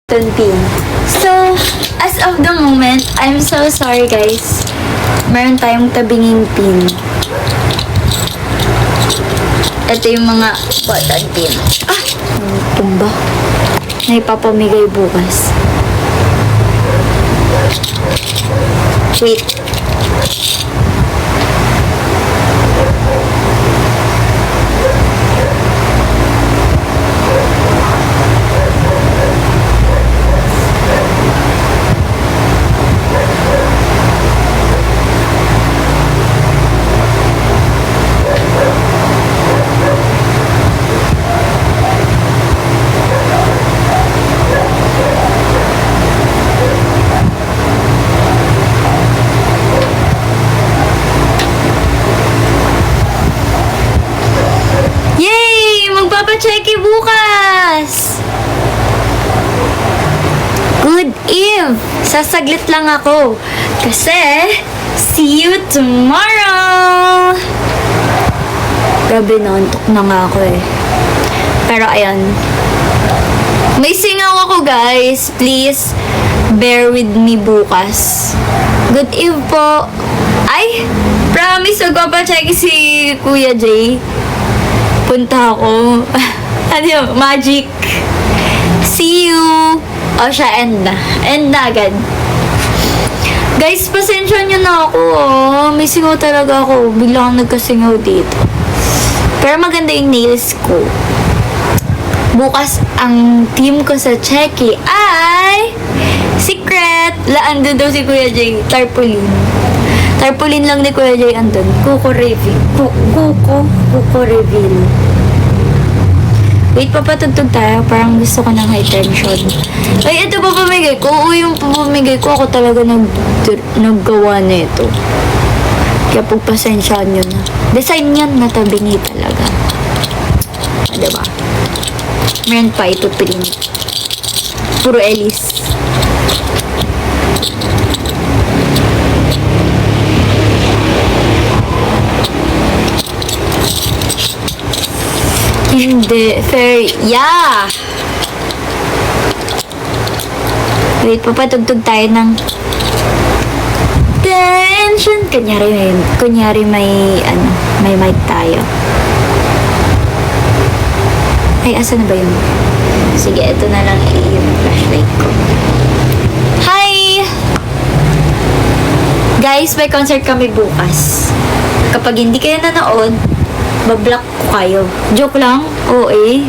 pin. So, as of the moment, I'm so sorry guys. Meron tayong tabinging pin. Ito yung mga button pin. Tumba. Na ipapamigay bukas. Wait. Magpapacheki bukas! Good Eve! Sasaglit lang ako. Kasi, see you tomorrow! Grabe, naantok na nga ako eh. Pero ayan. May singaw ako guys. Please, bear with me bukas. Good Eve po. Ay! Promise, magpapacheki si Kuya Jay. Punta ako. Ano yun? Magic. See you. O siya, end na. End na agad. Guys, pasensya nyo na ako. May singaw talaga ako. Bigla akong nagkasingaw dito. Pero maganda yung nails ko. Bukas, ang team ko sa Checky ay secret. Andun daw si Kuya Jay. Tarpaulin. Tarpaulin lang ni Kuya Jay andun. Kuko reveal. Kuko reveal. Wait, papatugtog tayo. Parang gusto ko ng high tension. Ay, ito pa pamigay ko. Yung pamigay ko, ako talaga naggawa na ito. Kaya pagpasensyaan nyo na. Design yan, natabingi talaga. Diba? Meron pa ito print. Puro Ellis. Hindi. Fair. Yeah! Wait, papatugtog tayo ng tension. Kunyari may mic tayo. Ay, asa na ba yun? Sige, ito na lang yung flashlight ko. Hi! Guys, may concert kami bukas. Kapag hindi kayo nanood, bablock ko kayo. Joke lang? Oo eh.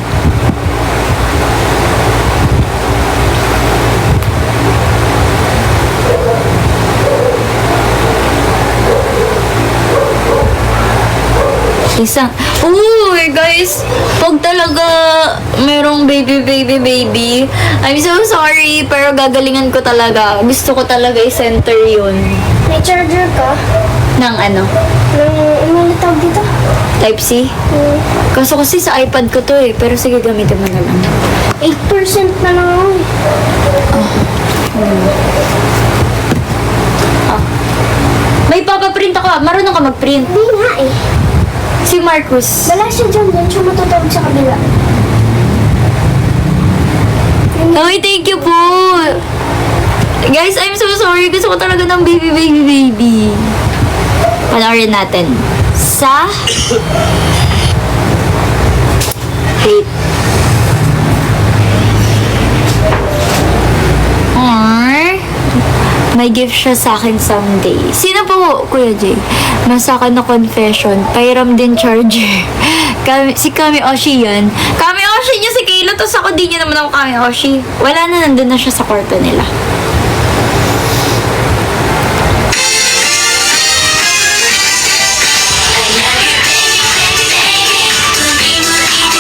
Guys, pag talaga merong baby, I'm so sorry, pero gagalingan ko talaga. Gusto ko talaga i-center yun. May charger ka? Ng ano? Ano tawag dito? Type-C? Kaso kasi sa iPad ko to eh. Pero sige, gamitin mo na lang. 8% na lang ako May papaprint ako. Marunong ka mag-print. Hindi nga eh. Si Marcus. Wala siya dyan. Yan siya matutawag sa kabila. Ay, thank you po. Guys, I'm so sorry. Gusto ko talaga ng baby. Panoorin natin. Wait. May gift siya sa akin someday. Sino po, Kuya Jay? Masaka na confession. Pairam din charger. Si Kami Oshi yan. Kami Oshi niya si Kayla. Tapos ako din niya naman ako Kami Oshi. Wala na, nandun na siya sa kwarto nila.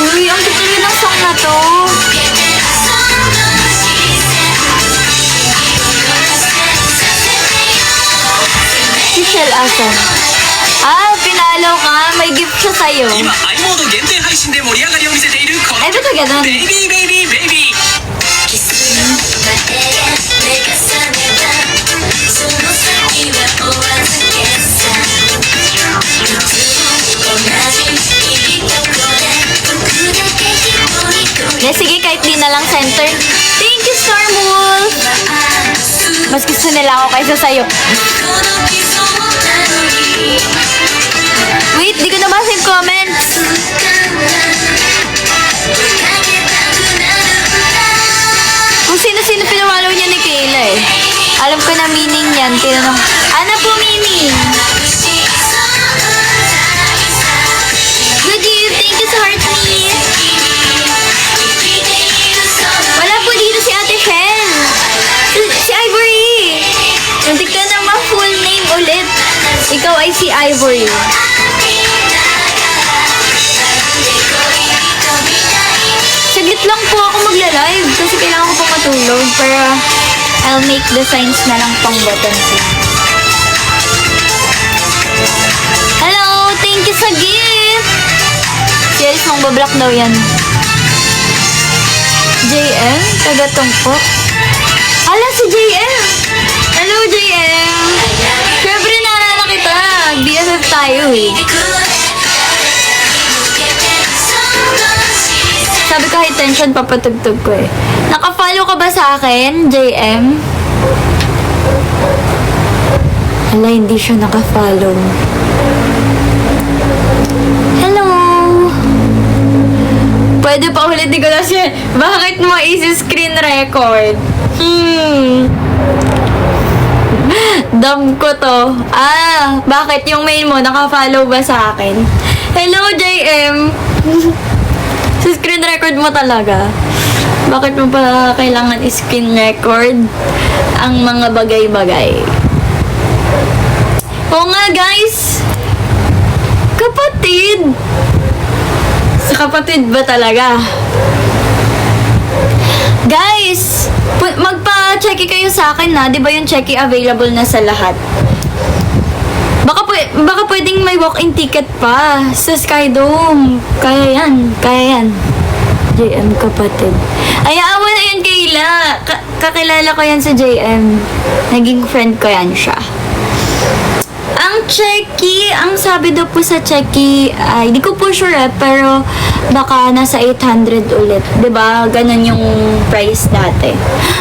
Uy, ang tutuloy ng song na to. Si Shell asan? Pinalo ka. May gift siya sa'yo. Ay, ba't ganun? Baby! Sige, kahit di na lang center. Thank you, Storm Mas gusto nila ako kaysa sa'yo. Wait, di ko nabasa yung comments. Kung sino-sino pinawalaw niya ni Kayla eh. Alam ko na meaning yan. Tinanong, ano po meaning? Good Eve, thank you sa heart me. Wala po dito si Ate Shell. Si Ivory. Hindi ka na ma-full name ulit. Ikaw ay si Ivory. Saglit lang po ako magla-live kasi kailangan ko pang matulog para I'll make the signs na lang pang button ko. Hello! Thank you sa gift! Si Alice mong bablock daw yan. JM? Tagatong po. Ala, si JM! Hello, JM! Siyempre naalala kita. BFF tayo eh. Sabi ko high tension, papatugtog ko eh. Naka-follow ka ba sa akin, JM? Hala, hindi siya naka-follow. Hello! Pwede pa ulitin ko na siya. Bakit mo isi-screen record? Dam ko to. Bakit yung mail mo naka-follow ba sa akin? Hello, JM! Sa screen record mo talaga. Bakit mo pa kailangan screen record ang mga bagay-bagay? Oo nga, guys! Kapatid! Sa kapatid ba talaga? Guys! Magpa-checky kayo sa akin na. Di ba yung checky available na sa lahat? Baka pwedeng may walk-in ticket pa sa Skydome. Kaya yan. JM kapatid. Ay, awa na yan, Kayla. Kakilala ko yan sa JM. Naging friend ko yan siya. Ang checky, ang sabi daw po sa checky, ay, di ko po sure pero baka nasa 800 ulit. Diba? Ganon yung price dati.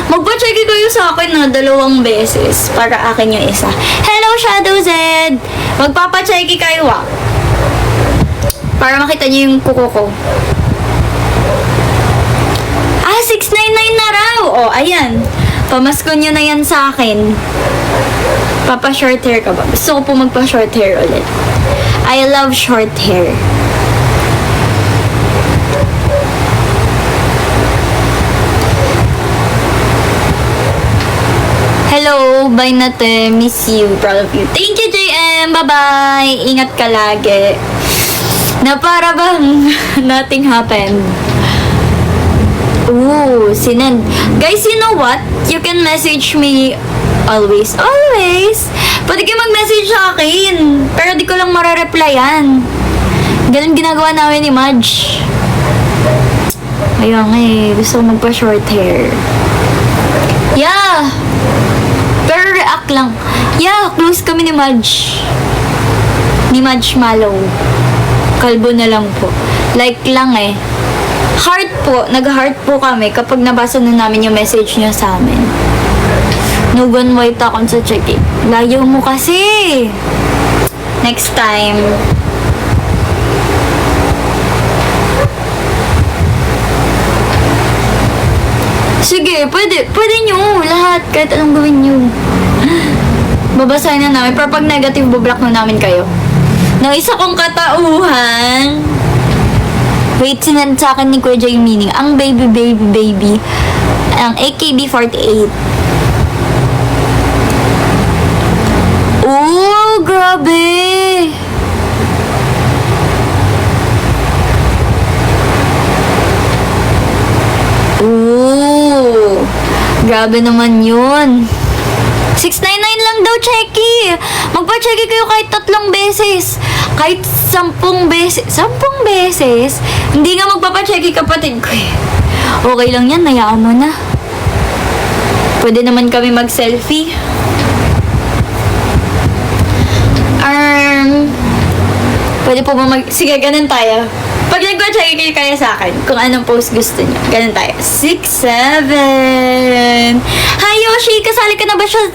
Magpa-checky kayo sa akin na 2 beses para akin yung isa. Hello, Shadow Z! Magpapa-checky kayo para makita niyo yung kuko ko. 699 na raw! Ayan. Pamasko nyo na yan sa akin. Papa-short hair ka ba? Gusto ko po magpa-short hair ulit. I love short hair. Hello, bye nate. Miss you. Proud of you. Thank you, JM. Bye-bye. Ingat ka lagi. Na para bang nothing happened. Ooh, sinend. Guys, you know what? You can message me always. Pwede kayo mag-message sa akin. Pero di ko lang marareplyan. Ganun ginagawa namin ni Madge. Ayun gusto ko magpa-short hair. Yeah! Pero react lang. Yeah, close kami ni Madge. Ni Madge Mallow. Kalbo na lang po. Like lang Heart po, nag-heart po kami kapag nabasa na namin yung message niya sa amin. Nugon white akong sa check-in. Layo mo kasi. Next time. Sige, pwede nyo. Lahat, kahit anong gawin nyo. Babasahin na namin. Pero pag negative, bublock na namin kayo. Nang isa kong katauhan. Wait, sinend sa akin ni Kuya Jay yung meaning. Ang baby. Ang AKB48. Oh, grabe! Oh, grabe naman yun. 699 lang daw, Checky. Magpa-checky kayo kahit 3 beses. Kahit 10 beses. 10 beses? Hindi nga magpapa-checky kapatid ko Okay lang yan, hayaan mo na. Pwede naman kami mag-selfie. Pwede po ba sige, ganun tayo. Pag nagpa-checky kayo kaya sa akin, kung anong post gusto niyo. Ganun tayo. 6, 7. Hi, Yoshi! kasali ka na ba siya?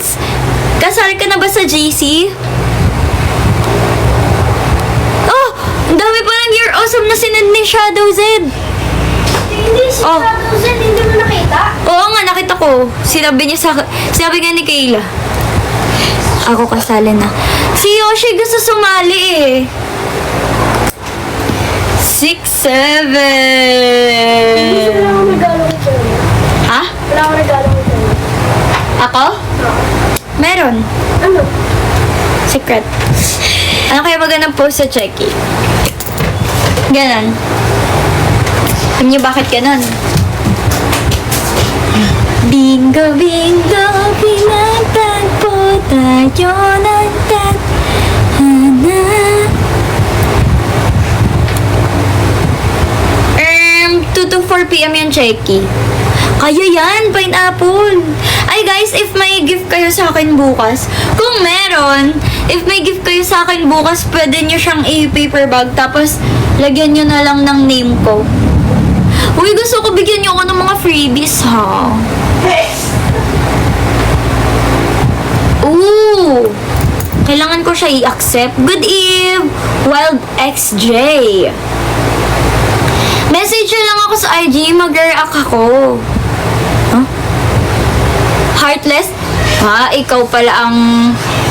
Kasali ka na ba sa JC? Oh, ang dami pa ng You're Awesome na sinend ni Shadow Zed. Hindi, si Oh. Shadow Zen, hindi mo nakita? Oo nga, nakita ko. Sinabi nga ni Kayla. Ako kasali na. Si Yoshi gusto sumali eh. 6, 7. Wala akong regalo ko sa'yo. Ha? Wala akong regalo ko sa'yo. Ako? Meron. Ano? Secret. Ano kaya magandang post sa Checky? Ganon. Alam niyo bakit ganon? Bingo, bingo, pinagtagpo tayo ng tadhana. 2 to 4 p.m. yan, Checky. Kaya yan, pineapple. Ay guys, if may gift kayo sa akin bukas, kung meron, if may gift kayo sa akin bukas, pwede nyo siyang i-paper bag, tapos lagyan nyo na lang ng name ko. Uy, gusto ko bigyan nyo ako ng mga freebies, ha? Ooh! Kailangan ko siya i-accept. Good eve! Wild XJ. Message nyo lang ako sa IG, mag-react ako. Huh? Heartless? Ha? Ikaw pala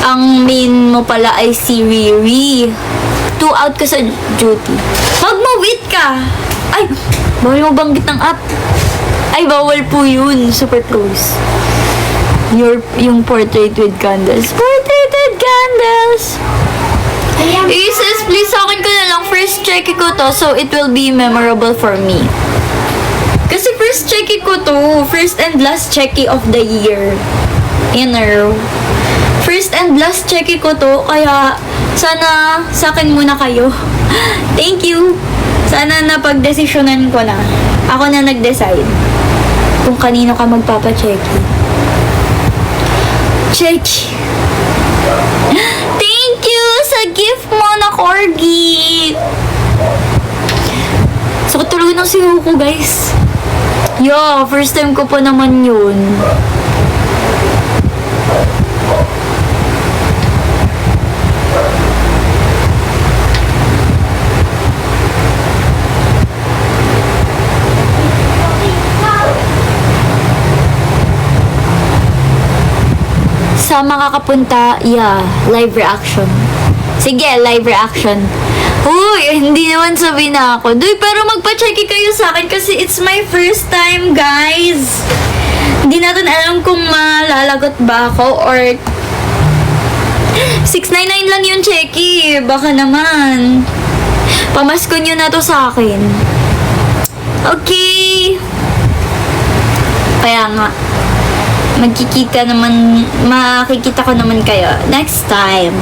ang main mo pala ay si Riri. 2 out ka sa duty. Mag-move it ka! Ay! Bawal mo banggit ng app. Ay, bawal po yun. Super close. Yung portrait with candles. Portrait with candles! Jesus, please sa akin ko na lang. First check ko to, so it will be memorable for me. Kasi first check ko to. First and last check of the year. In a row. First and last check ko to, kaya sana sa akin muna kayo. Thank you. Sana napagdesisyonan ko na. Ako na nag-decide kung kanino ka magpapa-checky. Checky. Thank you sa gift mo na corgi. So, tuloy ng sigaw ko, guys. Yo, first time ko pa naman yun. Sa makakapunta, yeah, live reaction. Sige, live reaction. Uy, hindi naman sabi na ako. Duy, pero magpa-checky kayo sa akin kasi it's my first time, guys. Hindi natin alam kung malalagot ba ako or 699 lang yung checky. Baka naman. Pamasko nyo na to sa akin. Okay. Kaya nga. Makikita ko naman kayo next time.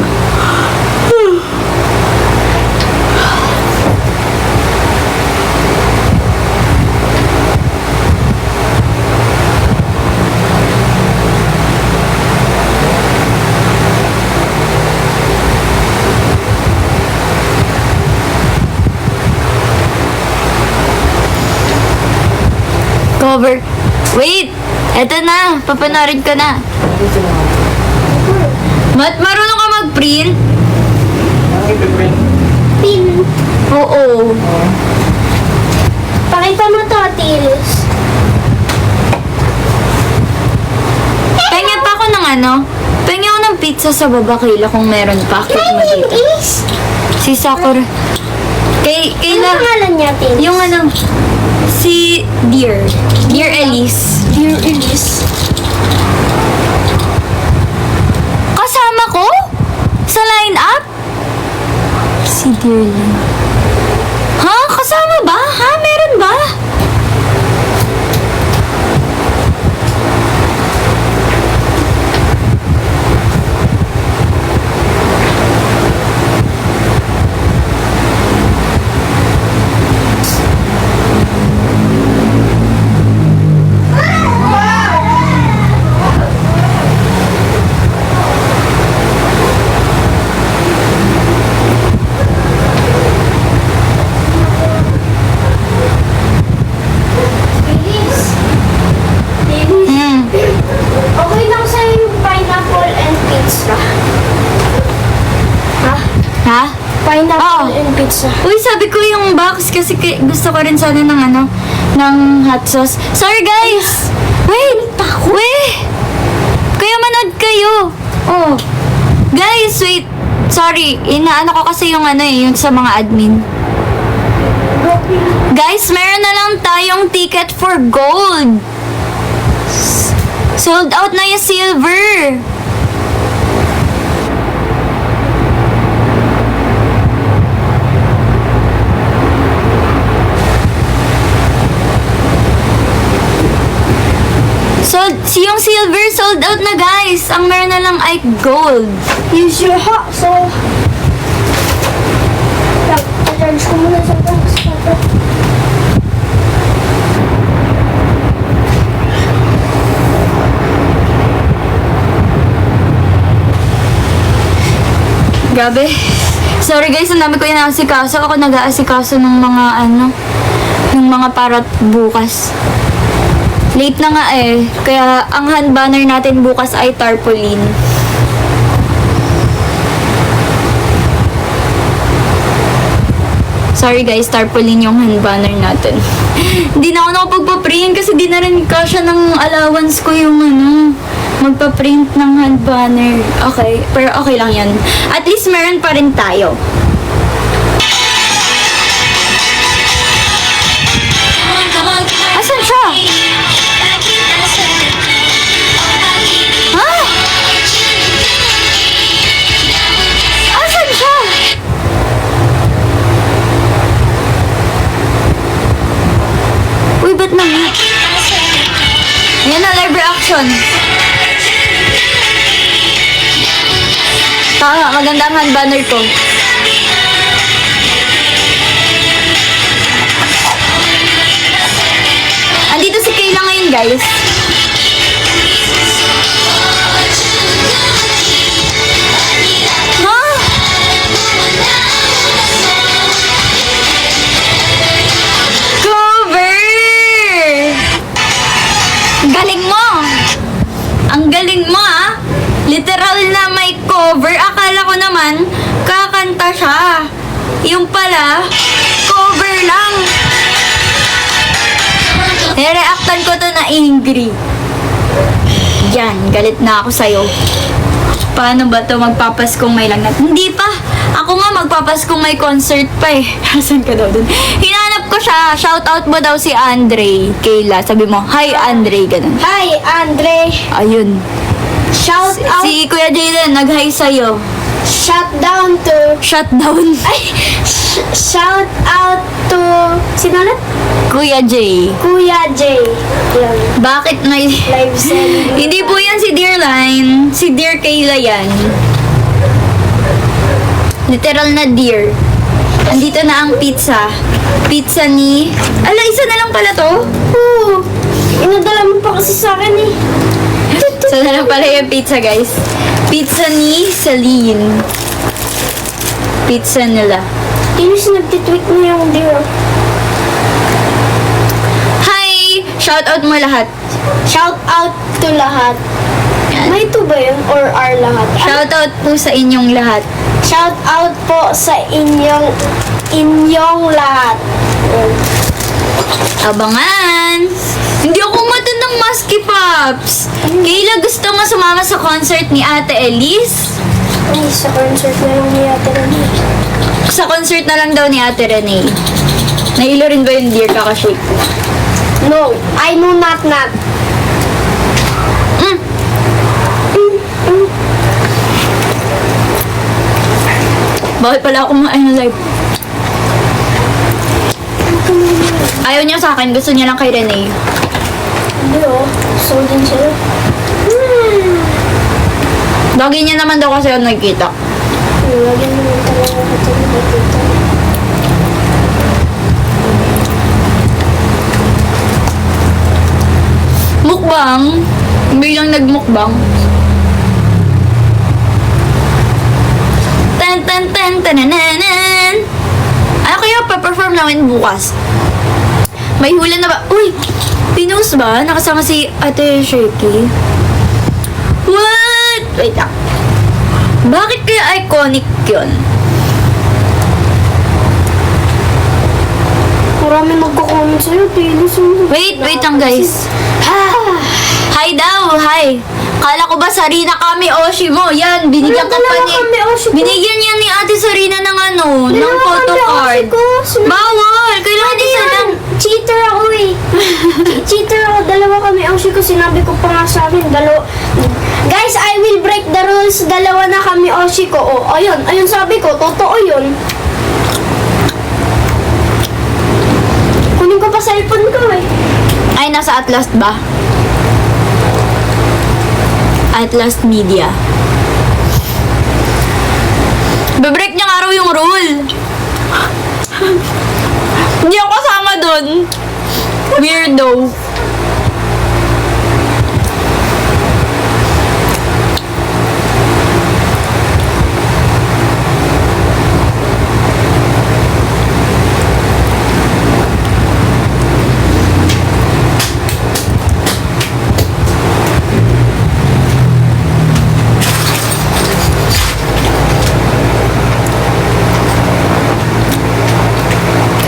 Cover. Wait! Eto na, papanorin ko na. Marunong ka mag-print? Pin. Oo. Pakita mo to, Tils. Pengen pa ako ng pengen ako ng pizza sa baba, Kayla, kung meron pa. Akit mo dito. Is. Si Sakura. Ano Kayla, pangalan niya, Tils? yung si Dear Elise. Dear Elise. Kasama ko? Sa line-up? Si Dear Lynn. Ha? Kasama ba? Ha? Meron ba? box kasi gusto ko rin sana ng ng hot sauce. Sorry guys! Wait! Wait! Kaya manood kayo! Oh. Guys, wait! Sorry, inaano ko kasi yung yung sa mga admin. Guys, meron na lang tayong ticket for gold. Sold out na yung silver. Yung silver sold out na guys. Ang meron na lang ay gold. Use your hot sauce. I-charge ko muna sa box. Grabe. Sorry guys, ang dami ko inaasikaso. Ako nag-aasikaso ng mga ng mga para bukas. Late na nga eh. Kaya ang hand banner natin bukas ay tarpaulin. Sorry guys, tarpaulin yung hand banner natin. Hindi na ako nakapagpa-print kasi di na rin kasya ng allowance ko yung magpa-print ng hand banner. Okay, pero okay lang yan. At least meron pa rin tayo. Asan siya? Ha? Asan siya? Uy, ba't na-mute? Ayan na, live reaction. Tama, maganda ang hand banner ko. Andito si Kayla ngayon, guys. Ha? Cover! Galing mo! Ang galing mo, ah! Literal na may cover. Akala ko naman, kakanta siya. Yung pala, cover lang. Nireactan ko to na angry. Yan, galit na ako sa'yo. Paano ba to magpapaskong may lagnat? Hindi pa. Ako nga magpapaskong may concert pa eh. Asan ka daw dun? Hinanap ko siya. Shoutout mo daw si Andre. Kayla, sabi mo, hi Andre, ganun. Hi, Andre. Ayun. Shout out. Si Kuya Jaylen, nag-hi sa'yo. Shutdown to. Shutdown. Ay, shout out to. Sino ulit? Kuya Jay. Kuya J. Yan. Bakit may... Live selling. Hindi po yan si Dearline. Si Dear Kayla yan. Literal na dear. Andito na ang pizza. Pizza ni... Ala, isa na lang pala to? Oo. Inadala mo pa kasi sa akin eh. So na lang pala yung pizza, guys. Pizza ni Celine. Pizza nila. Inis nagtitweet mo yung dear. Hi! Shoutout mo lahat. Shout out to lahat. Yan. May to ba yun? Or are lahat? Shoutout po sa inyong lahat. Shout out po sa inyong lahat. Yan. Abangan! Hindi ako matandang Musky Pops! Kayla, gusto mo sumama sa concert ni Ate Elise? Ay, sa concert na lang ni Ate Rene. Sa concert na lang daw ni Ate Rene. Nailo rin ba yung Dear Kakashake? No, I know not. Bakit pala ako ng live? Ayaw niya sa akin, gusto niya lang kay Rene. Hindi oh, so din sila. Lagi niya naman daw kasi ako nakikita. Lagi naman talaga ito nakikita. Mukbang? Bilang nagmukbang. Tan-tan-tan-tananan. Ano kaya pa-perform namin bukas? May hula na ba? Uy! Pinost ba? Nakasama si Ate Shaky? What? Wait lang. Bakit kaya iconic yun? Marami magko-comment sa'yo, pili sa'yo. Wait lang guys. Hi daw, hi. Kala ko ba Sarina kami, Oshi mo? Yan, binigyan ka pa Dalawa ni... kami, Oshi ko. Binigyan niya ni Ate Sarina ng ano, ng Dalawa photo kami, card. Oshi ko. Bawal! Kailangan Ano isa yan? lang. Cheater ako eh. Cheater ako. Dalawa kami. Ang ko, sinabi ko pa nga sa akin. Guys, I will break the rules. Dalawa na kami, Oshi ko. Oh, ayun. Ayun sabi ko. Totoo yun. Kunin ko pa cellphone ko eh. Ay, nasa Atlas ba? Atlas Media. Bebreak niya nga raw yung rule. Hindi ako kasama dun. Weirdo.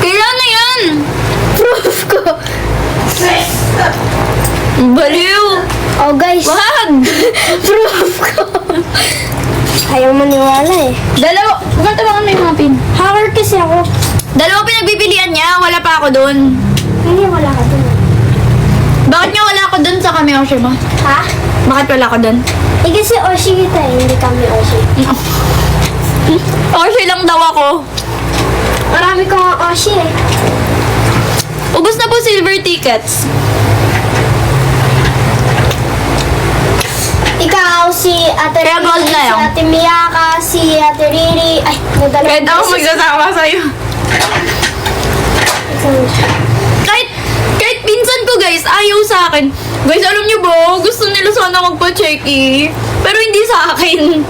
Kailan na yan? Proof ko. Baliw. Oh, guys. Wag! Proof ko. Ayaw maniwala eh. Dalawa. Bakit tabangan mo yung mga pin? Hacker kasi ako. Dalawa pinagbibilian niya. Wala pa ako dun. Hindi, wala ka dun. Bakit nga wala ako dun sa kami, Oshi mo? Ha? Bakit wala ako dun? Eh kasi Oshi kita eh. Hindi kami Oshi. Oshi lang daw ako. Marami ko nga Oshi eh. Ubus na po silver tickets. Ikaw, si Ate Kaya gold na si lang. Ate Miyaka, si Ate Riri. Ay, nadala. Kahit ako magsasama sa'yo. Kahit pinsan ko guys, ayaw sa akin. Guys, alam niyo ba, gusto nila sana magpa-checky. Pero hindi sa akin.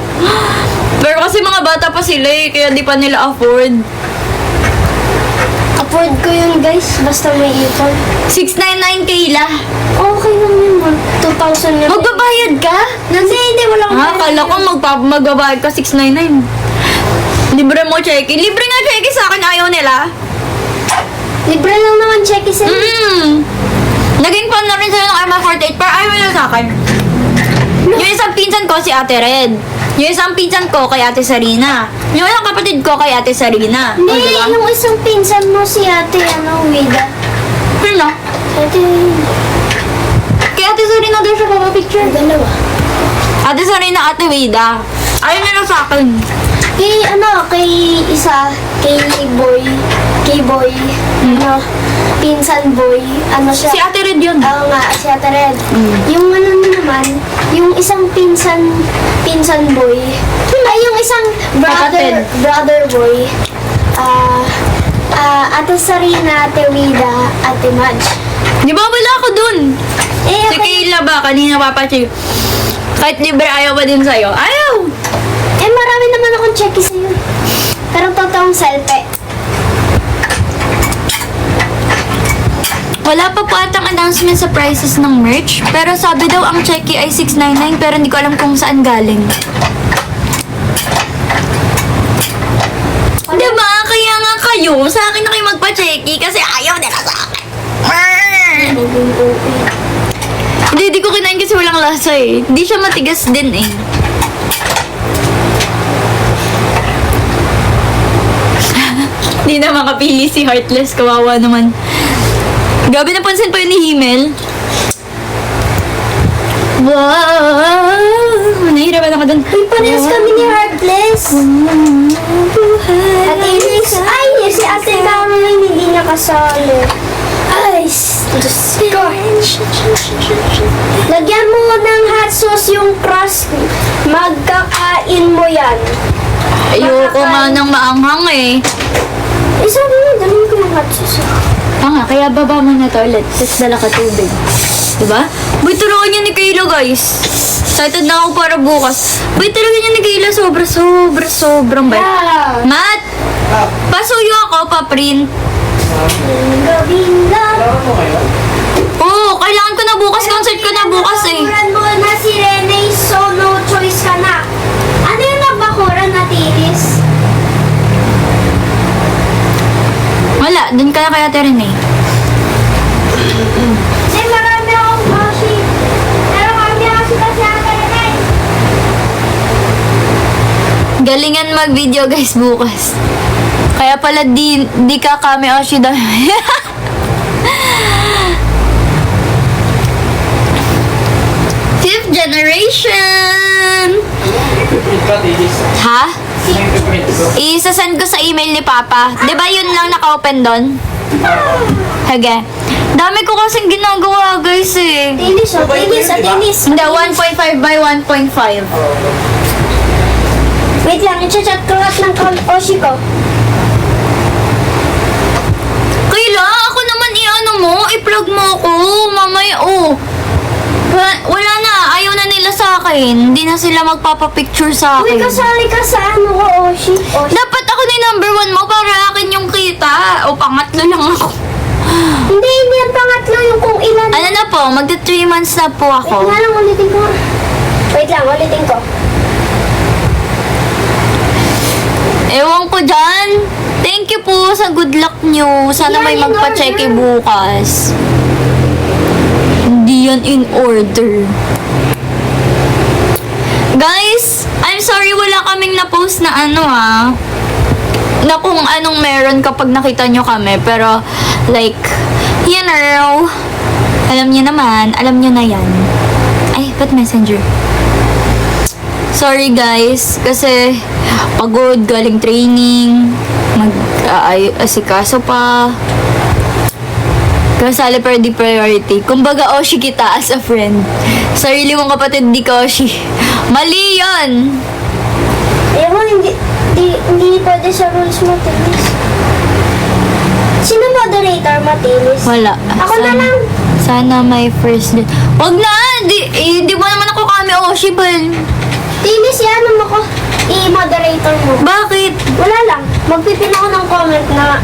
Pero kasi mga bata pa sila eh, kaya di pa nila afford. Afford ko yun guys, basta may ipon. 699K la. Okay lang yun, 2,000 na. Magbabayad ka? Hindi, wala akong Ha, kala ko magbabayad ka 699. Libre mo checky. Libre nga checky sa akin, ayaw nila. Libre lang naman check sa'yo. Naging fan na rin sa'yo ng MI48 pero ayaw nila sa akin. Yung isang pinsan ko si Ate Red. Yung isang pinsan ko kay Ate Sarina. Yung isang kapatid ko kay Ate Sarina. Hindi, O, diba? yung isang pinsan mo si Ate, Wida. Sino? Ate, Kay Ate Sarina daw siya papapicture. dalawa. Ate Sarina, Ate Wida. Ayaw nila sa akin. Kay isa, kay Boy, pinsan Boy, siya. Si Ate Red yun. Oo nga, si Ate Red. Yung naman, yung isang pinsan boy, ay yung isang Kapatid. brother boy, Ate Sarina, Ate Wida, Ate Madge. Di ba wala ako dun? Eh, Si Kayla ba? Kanina papacheck. Kahit libre ayaw pa din sa'yo. Ayaw! marami naman akong checky sa'yo. Pero totoong selfie. Wala pa po atang announcement sa prices ng merch. Pero sabi daw ang checky ay 699 pero hindi ko alam kung saan galing. Diba? Kaya nga kayo, sa akin na kayo magpa-checky kasi ayaw nila sa akin. Hindi ko kinain kasi walang lasa eh. Hindi siya matigas din eh. Hindi na makapili si Heartless. Kawawa naman. Gabi napansin pa yun ni Himmel. Wow! Nahihirapan ako dun. Uy, parehas kami ni Heartless. At Iris, ay, si Ate Caroline hindi niya kasali. Ay, Diyos ko. Lagyan mo ng hot sauce yung crust. Magkakain mo yan. Ayoko nga ng maanghang eh. Eh, sabi mo, dalhin ko yung hot sauce. Nga, kaya baba mo na toilet. Tapos dala ka tubig. Diba? Boy, turuan niya ni Kayla, guys. Excited na ako para bukas. Boy, turuan niya ni Kayla. Sobrang bait. Yeah. Matt! Pasuyo ako, pa-print. Gabi na. Oo, kailangan ko na bukas. Concert ko na bukas eh. Nabakuran mo na si Rene, so no choice ka na. Ano yung nabakuran na tiris? Wala. Dun ka na kaya rin eh. Nay, marami akong Oshi. Pero kami Oshi kasi ako Nay. Galingan mag-video guys bukas. Kaya pala di ka kami Oshi daw. Fifth generation! Ha? Isasend ko sa email ni Papa. Di ba yun lang naka-open doon? Hage. Dami ko kasing ginagawa guys eh. Tinis, oh, tinis, ah, tinis. Hindi, 1.5 by 1.5. Wait lang, i-chat ko lahat ng Oshi ko. Kayla, ako naman i-ano mo, i-plug mo ako. Mamaya, wala na, ayaw na nila sa akin. Hindi na sila magpapapicture sa Uy, akin. kasali ka sa ano ko, Oshi. Oshi. Dapat ako na yung number 1 mo para akin yung kita. O pangatlo lang ako. Hindi yan pangatlo yung kung ilan. Ano na po, magta 3 months na po Wait ako. nga lang, ulitin ko. Wait lang, ulitin ko. Ewan ko dyan. Thank you po sa good luck nyo. Sana Yan may in magpa-check order. bukas. Hindi yan in order. Guys, I'm sorry wala kaming na-post na ano na kung anong meron kapag nakita nyo kami. Pero, like, you know, alam nyo naman, alam nyo na yan. Ay, ba't messenger? Sorry guys, kasi pagod, galing training, asikaso pa. Kasali pero di priority. Kumbaga, Oshi kita as a friend. Sarili mong kapatid, di ka Oshi. Mali yun! Ewan, hindi pwede sa rules mo, Tinis. Sino moderator, Matinis? Wala. Ako na lang. Sana may first day. Wag na! Di mo naman ako kami Oshi, Bal. Tinis, yan mo ko. I-moderator mo. Bakit? Wala lang. Magpipin ako ng comment na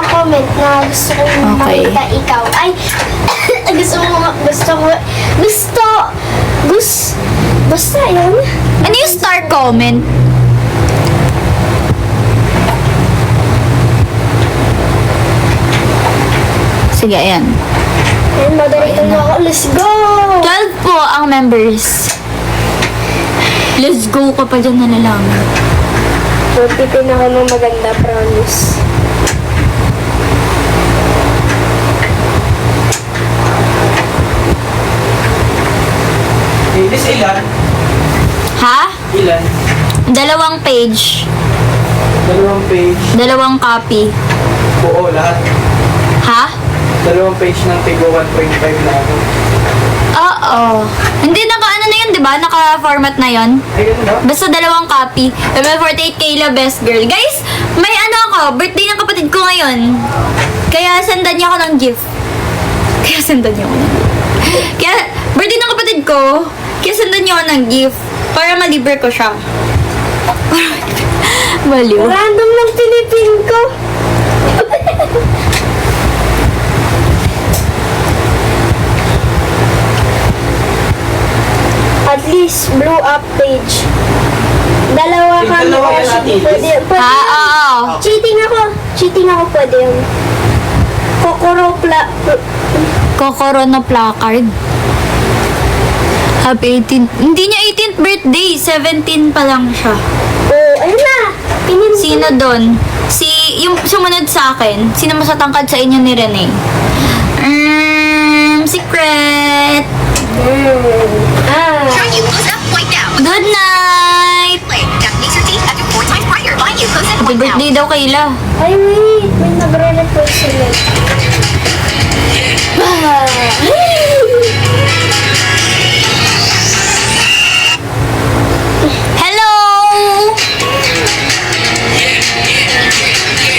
comment na gusto ko Okay. makita ikaw. Ay, basta yun. Ano yung star comment? Sige, ayan. Ayun, moderator mo ako. Let's go! 12 po ang members. Let's go ka pa dyan na lang. Magpipin ako ng maganda, promise. This ilan? Ha? Ilan? 2 page. 2 page. 2 copy. Buo lahat. Ha? 2 page ng Tigo 1.5 na ako. Oo. Hindi naka-ano na yun, di ba? Naka-format na yun. Ay, ganun ba? Basta 2 copy. ML48 Kayla Best Girl. Guys, may ano ako, birthday ng kapatid ko ngayon. Kaya sendan niya ako ng gift. Kaya, birthday ng kapatid ko, kaya sendan niya ako ng gift. Para malibre ko siya. Baliw. Random lang pinipin ko. At least, blue up page. Dalawa Yung kami. dalawa Oshi. ka natin. Pwede. Oo. Cheating ako, pwede yun. Kokoro na placard. Happy 18th. Hindi niya 18th birthday. 17 pa lang siya. Oh, ayun na. Sino doon? Yung sumunod sa akin. Sino mas matangkad sa inyo ni Rene? Secret. Try you close up white now. Good night! Play. That makes your teeth up to 4 times brighter. Buy you close up Happy white now. birthday daw, Kayla. Ay, wait. May nagre-request sila. Hello!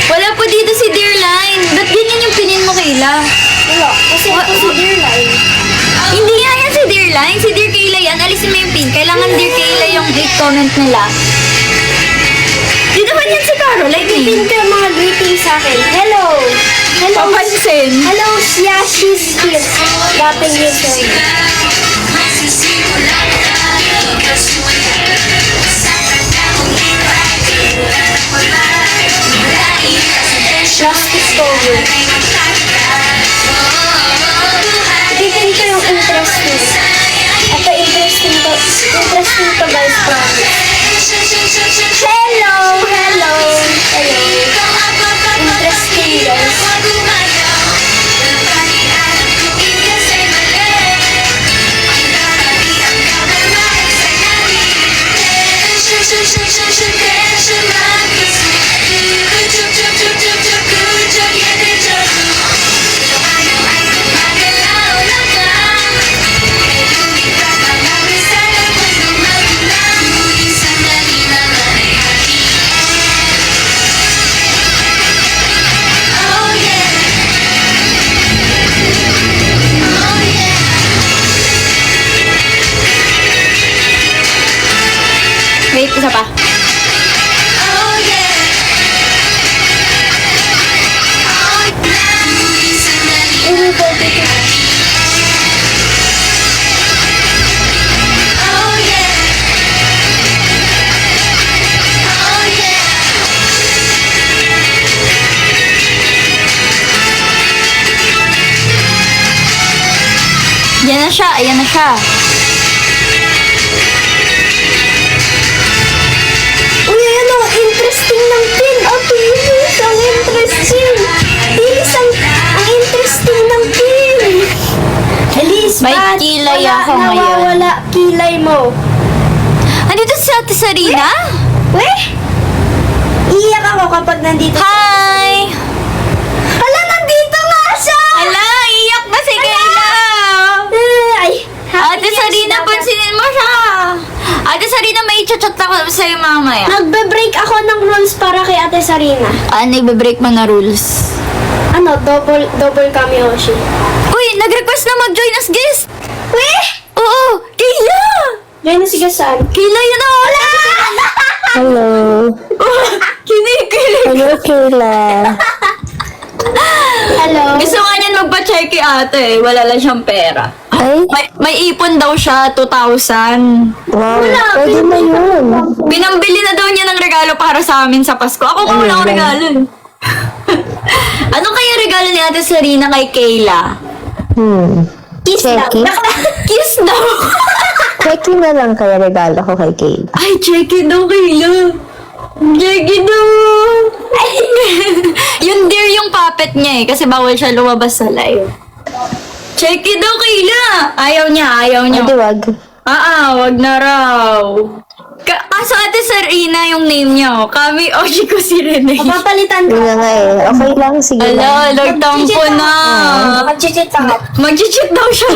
Wala po dito si Dearline. Ba't ganyan yung pinin mo, Kayla? Wala. Kasi ito si Dearline. Hindi nga yan si Dearline. Si Dear Kayla yan. Alisin mo yung pin. Kailangan Dear Kayla yung 8 comment nila. Di naman yan si Caroline eh. Pin ka mga greetings sa akin. Hello. Hello. Papansin. Hello, Yashi's here. Dating user. Last Isa pa. Yan na siya, ayan na siya. Uy, ayan o, interesting ng pin. Okay, Ilis, ang interesting. Ilis, ang interesting ng pin. Ilis, May ba't kilay wala ako ngayon? nawawala kilay mo? Andito si Ate Sarina? Weh? Iiyak ako kapag nandito. Hi! Hala, nandito nga siya! Ala, iyak ba si Kayla? Ay, Ate Sarina, pansinin mo siya. Ate Sarina, may chat ako sa'yo mamaya. Nagbe-break ako ng rules para kay Ate Sarina. Nagbe-break mo na rules. Ano, double kami, Oshi. Uy, nag-request na mag-join as guest. Weh? Oo, Kayla! Diyan na siya saan? Kayla, yun na wala! Hello. Kinikilig. Hello, Kayla. Hello? Gusto nga niyan magpa-check kay ate. Wala lang siyang pera. Ay, May ipon daw siya, 2,000. wow. Pwede na yun. Pinambili na daw niya ng regalo para sa amin sa Pasko. Ako nga wala akong regalo. Anong kaya regalo ni Ate Sarina kay Kayla? Kiss lang. Checky. Kiss daw. Checky na lang kaya regalo ko kay Kayla. Ay, check it daw, Kayla. Check it daw. Yun dear yung puppet niya eh, kasi bawal siya lumabas sa live. Check it daw, Kayla. Ayaw niya. Hindi, wag. Wag na raw. Kaso Ate Sarina yung name niya, oh. Kami Oshiko si Rene. Papalitan ko. Yun na nga eh. Okay lang, sige lang. Ala, nagtampo na. Mag-cheat ako. Mag-cheat daw siya.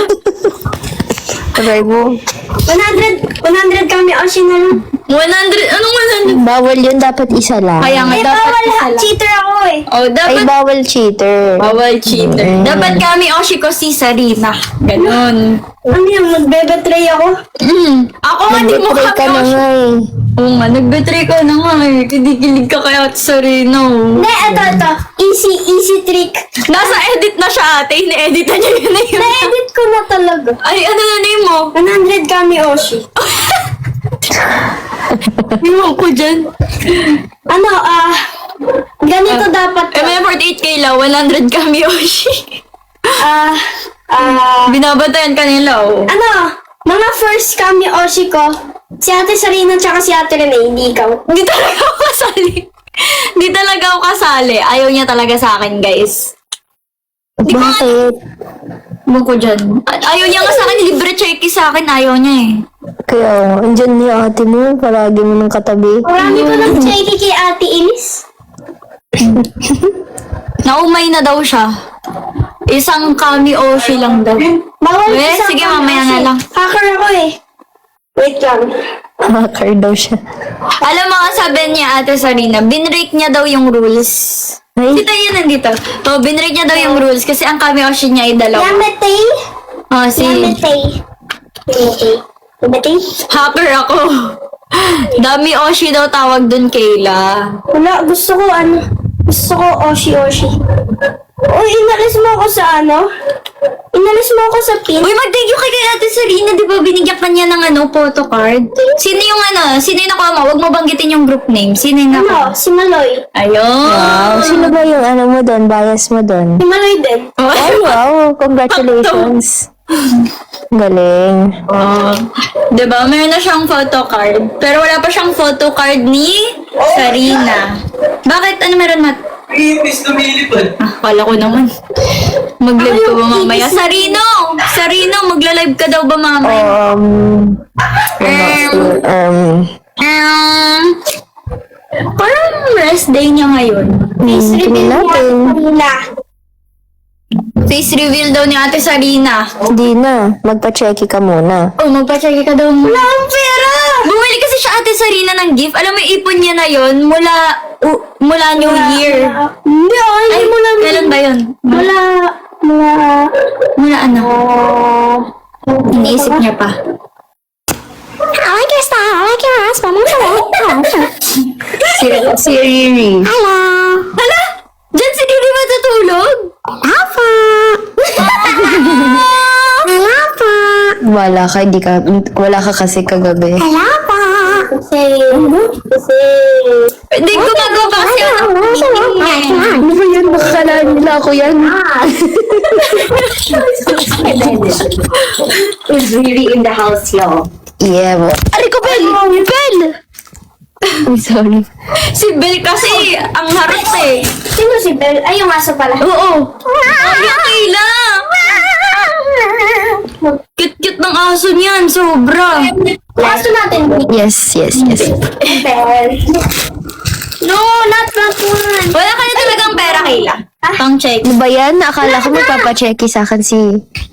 Try mo. 100 kami, Oshi na lang. 100, anong 100? Bawal yun, dapat isa lang. Kaya nga, Eh, dapat bawal isa ha. lang. Cheater ako eh. Oh, Ay, dapat bawal cheater. bawal cheater. Dapat kami Oshiko si Sarina. Ganon. Ano yan, magbe-betray ako? Ako nga di mo Nag-betray ka na kami nga eh. Oo nga, nag-betray ka na nga eh. Kinikilig ka kay Ate Sarina. Oh. Hindi, ito. Easy trick. Nasa edit na siya ate. Ini-edit na niya yun na yun. Na-edit ko na talaga. Ay, ano na name mo? 100 kami, Oshi. Iwan ko dyan. Ano, ganito dapat. MM48 Kayla, 100 kami Oshi. Binabantayan ka nila, oh. Ano, mga first kami, Oshi ko, si Ate Sarina tsaka si Ate Rene, hindi ikaw. Hindi talaga ako kasali. Hindi talaga ako kasali. Ayaw niya talaga sa akin, guys. Bakit? Iwan ko dyan. Ayaw niya nga sa akin. Libre checky sa akin. Ayaw niya eh. Kaya, andyan ni ate mo. Palagi mo ng katabi. Marami ko lang checky kay Ate Ilis. Naumay na daw siya. Isang kami Oshi lang daw. Bawal Eh, sa sige, kami, mamaya Oshi. na lang. Hacker ako eh. Wait lang. Hacker daw siya. Alam mo, sabi niya, Ate Sarina, binrake niya daw yung rules. Ay, Dito yun, nandito. Oh, binrake niya daw yung rules kasi ang kami Oshi niya ay dalawa. Yamete? Oh, si Yamete? hacker ako. Dami Oshi daw tawag dun, Kayla. Wala, gusto ko Oshi. Uy, inalis mo ako sa Inalis mo ako sa pin. Uy, mag-thank you kay Ate Sarina. Di ba binigyan ka niya ng photo card? Sino yung Sino yung nakuha mo? Huwag mo banggitin yung group name. Sino yung nakuha? Ano? Si Maloy. Ayun. wow. Sino ba yung ano mo doon? Bias mo doon? Si Maloy din. Ay, wow. Congratulations. Galing. Oh. Diba? Meron na siyang photo card. Pero wala pa siyang photo card ni Sarina. Bakit? Ano meron, Mat? Iipis lumilipad. Kala ko naman. Mag-live ka ba mamaya? Sarino! Magla-live ka daw ba mamaya? Parang rest day niya ngayon. Face reveal tingnan niya. natin. Sarina. Face reveal daw ni Ate Sarina. Hindi na. Magpa-checky ka muna. Oh, magpa-check ka daw. Wala akong pera! Bumili kasi siya Ate Sarina ng gift. Alam mo, ipon niya na yon mula New Year. Hindi, Ay, kailan ba yun? Mula Mula ano? Iniisip niya pa. I guess Si Riri. Hala! Diyan si Didi matutulog? Wala ka kasi kagabi. Kasi, Hindi gumagawa pa kasi ako ng meeting eh. Ano ba yan? Nakakalaan nila ako yan. Is Riri in the house, y'all? Yeah, bo. Ari ko, Bel! Bel! I'm sorry. Si Bel kasi ang harap eh. sino si Belle? Ay, yung aso pala. Oo. Ay, Kayla! Cute-cute ng aso niyan, sobra. Aso natin. Yes. Belle. No, not that one. Wala ka na talagang pera, Kayla. Pang check. Ano ba yan? Akala ko magpapachecky sa akin si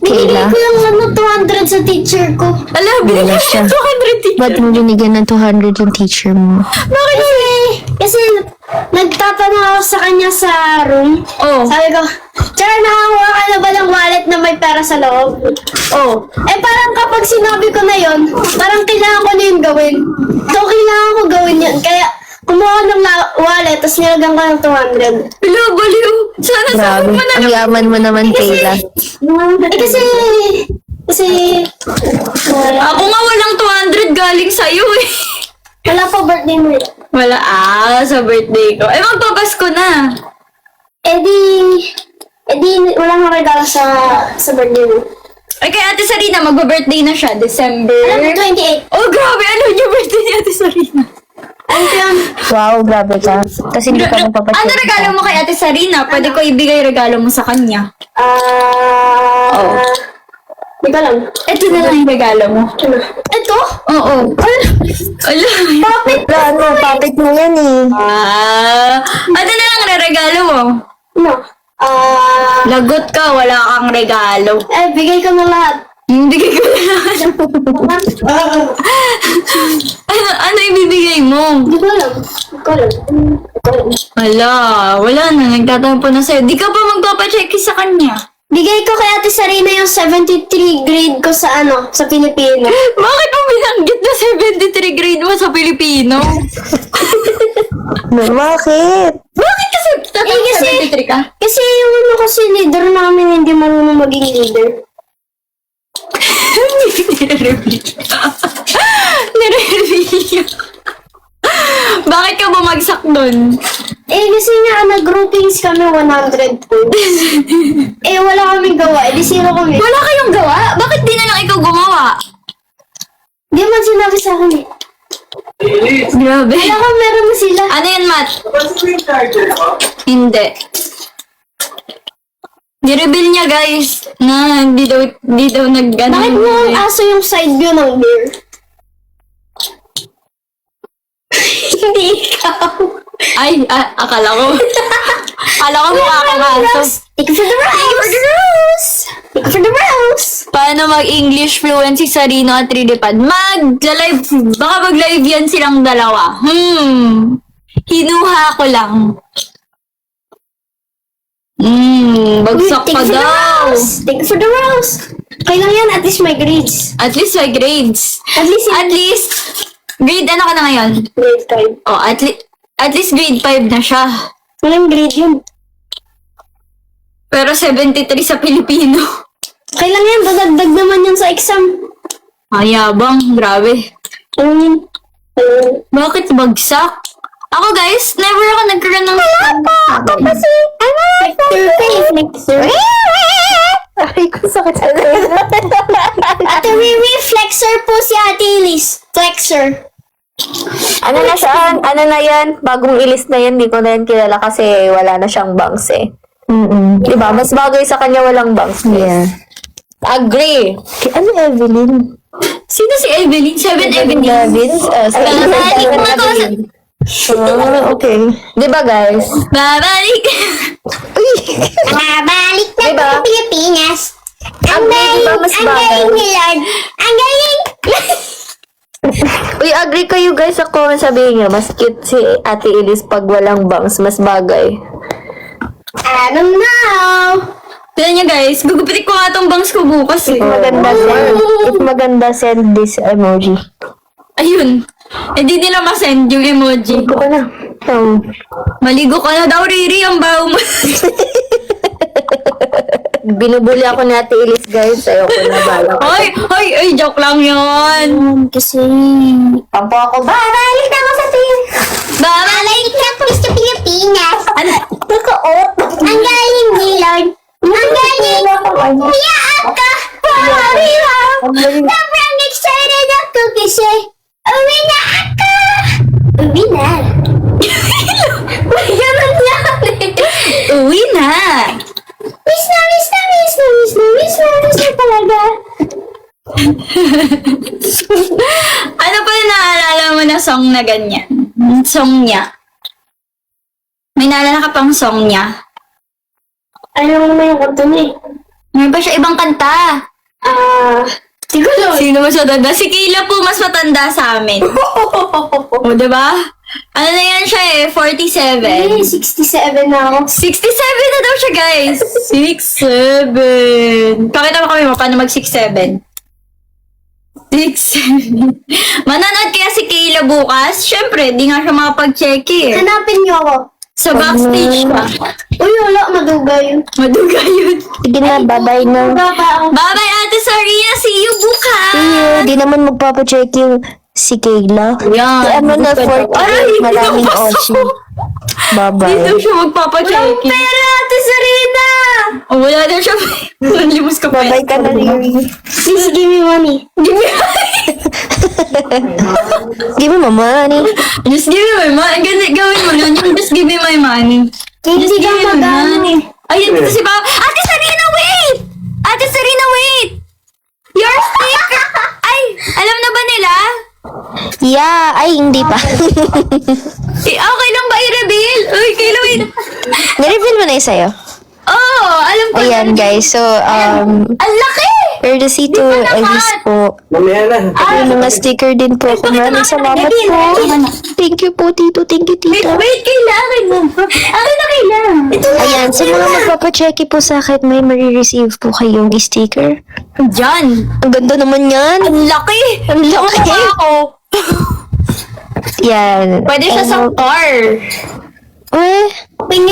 Binigay Kayla. ko yung 200 sa teacher ko. Ala, binigyan Wala ko siya. 200 ticket. Ba't mo binigyan ng 200 yung teacher mo? Kasi nagtatanong ako sa kanya sa room. Oh. Sabi ko, Char, nakakuha ka na ba ng wallet na may pera sa loob? Oh. Eh parang kapag sinabi ko na yon, parang kailangan ko na yung gawin. So kailangan ko gawin yun. Kaya kumuha ko ng wallet, tapos nilagyan ko ng 200. Hello, baliw. Sana sa Grabe. mo na Ang yaman mo naman, Kayla. Kasi, Ako nga walang 200 galing sa'yo eh. wala pa birthday mo. Wala. Sa birthday ko. Eh, magpapasko na. Eh di, wala nang regalo sa birthday mo. Ay, kay Ate Sarina, magba-birthday na siya. December. Alam mo, 28. Oh, grabe. Ano yung birthday ni Ate Sarina? Ano yun? Wow, grabe ka. Kasi hindi ka Ano magpapachecky. regalo mo kay Ate Sarina? Pwede ko ibigay regalo mo sa kanya. Di ko alam. Ito na lang yung regalo mo. Ito? Oo. Ala. Puppet mo yan eh. Ano na lang regalo mo? No. Lagot ka, wala kang regalo. Bigay ko na lahat. Hindi ko na. Ano ibibigay mo? Di ko alam. Di ko alam. Wala, wala na. Nagtatampo na sa'yo. Di ka pa magpapacheck sa kanya. Bigay ko kay Ate Sarina yung 73 grade ko sa sa Pilipino. Bakit mo binanggit na 73 grade mo sa Pilipino? Bakit? Bakit kasi tatapos 73 ka? Kasi yung kasi leader namin hindi marunong maging leader. Nire-review. Bakit ka bumagsak dun? Kasi nga nag-groupings kami 100 points. Wala kaming gawa. Di zero kami. Wala kayong gawa? Bakit di na lang ikaw gumawa? Di man sinabi sa akin eh. Grabe. Wala ka meron na sila. Ano yan, Matt? Tapos yung charger ko. Hindi. Nireveal niya, guys, na di daw nag-ano. Bakit mo ang aso yung side view ng bear? Hindi ikaw. Ay, akala ko. Akala ko mukha kang aso. Take it for the rose. Take it for the rose. Paano mag-English fluency sa Rino at 3D-pad? Baka mag-live yan silang dalawa. Hinuha ko lang. Bagsak Take pa it for the daw. rose. Take it for the rose. Kailan yan? At least my grades. At least my grades. At least At least, grade ano ka na ngayon? grade 5. Oh, at least grade 5 na siya. Walang grade yun. Pero 73 sa Pilipino. Kailan yan? Dadagdag naman yan sa exam. Ayabang, grabe. Ano yun? Bakit bagsak? Ako guys, never ako nagkaroon ng... Ako kasi, flexor. Ay, ko sakit sa Ate Riri, flexor po si Ate Elise. Flexor. Ano na siya? Ano na yan? Bagong ilis na yan. Di ko na yan kilala kasi wala na siyang bangs eh. Diba? Mas bagay sa kanya walang bangs. Yeah. Agree. Ano Evelyn? Sino si Evelyn? 7 Evelyn. Evans? Babalik na to sa... Okay. Diba guys? Babalik. Babalik na Diba? sa Pilipinas. Ang galing, diba mas bagay? ni Lord. Ang galing! Uy, agree kayo guys sa comment, sabihin nyo, mas cute si Ate Elise pag walang bangs, mas bagay. I don't know. Tignan niyo guys, gugupitin ko nga tong bangs ko bukas eh. If maganda, send this emoji. Ayun. Hindi nila masend yung emoji. Ito ka na. Maligo ka na daw, Riri. Ang baho mo. Binubuli ako ni Ate Elise, guys. Ayoko na bala. Ay, joke lang yun. Kasi... Pampo ako. Babalik na ako sa team. Babalik na po sa Pilipinas. Naka-out. Ang galing ni Lord. Ang galing. Iyak ka. Sobrang excited ako kasi uwi na ako. Uwi na. Ganun lang. Uwi na. Miss na talaga. Ano pa yung naalala mo na song na ganyan? Song niya. May naalala ka pang song niya? Ano mo yung kanto niya? May ba siya ibang kanta? Siguro. Sino mas matanda? Si Kayla po mas matanda sa amin. O, diba? Ano na yan siya eh? 47. 67 na ako. 67 na daw siya, guys. 6'7". Pakita mo kami mo paano mag 6'7". 6'7". Manonood kaya si Kayla bukas? Syempre, di nga siya makapag-check eh. Hanapin niyo ako. Sa backstage pa. Uy, wala. Madugay. Maduga yun. Sige na, bye-bye na. Bye-bye, Ate Sarina. See you bukas. Di naman magpapacheck yung si Kayla. Yan. Di ano na 40. Aray, Maraming pinapasok ochi. ko. Bye-bye. Hindi daw siya magpapacheck. Pero, Ate Sarina! Oh, wala daw siya. Limos ka pa. Bye-bye ka na, Riri. Please give me money. Give me my money. Just give me my money. Gawin mo lang. Just give me my money. Hindi Just ka give me my magano. money. Ayun, dito si Papa. Ate Sarina, wait! Ate Sarina, wait! Your sticker! Ay, alam na ba nila? Yeah, ay hindi pa. Okay lang ba i-reveal? Uy, Kayla, wait. Nireveal mo na yung sa'yo. Oh, alam ko. Ayan guys, so Ang laki! courtesy to Elise po. Mamaya na. May mga sticker din po. Maraming salamat po. Thank you po, Tito. Thank you, Wait, Tita. kailangan mo. Akin na kailangan. Ito na. Ayan, sa mga magpapachecky po sa akin, may marireceive po kayong sticker. Diyan. Ang ganda naman yan. Ang laki. Ang laki. Ako. Yan. Pwede siya sa car. Eh, Pang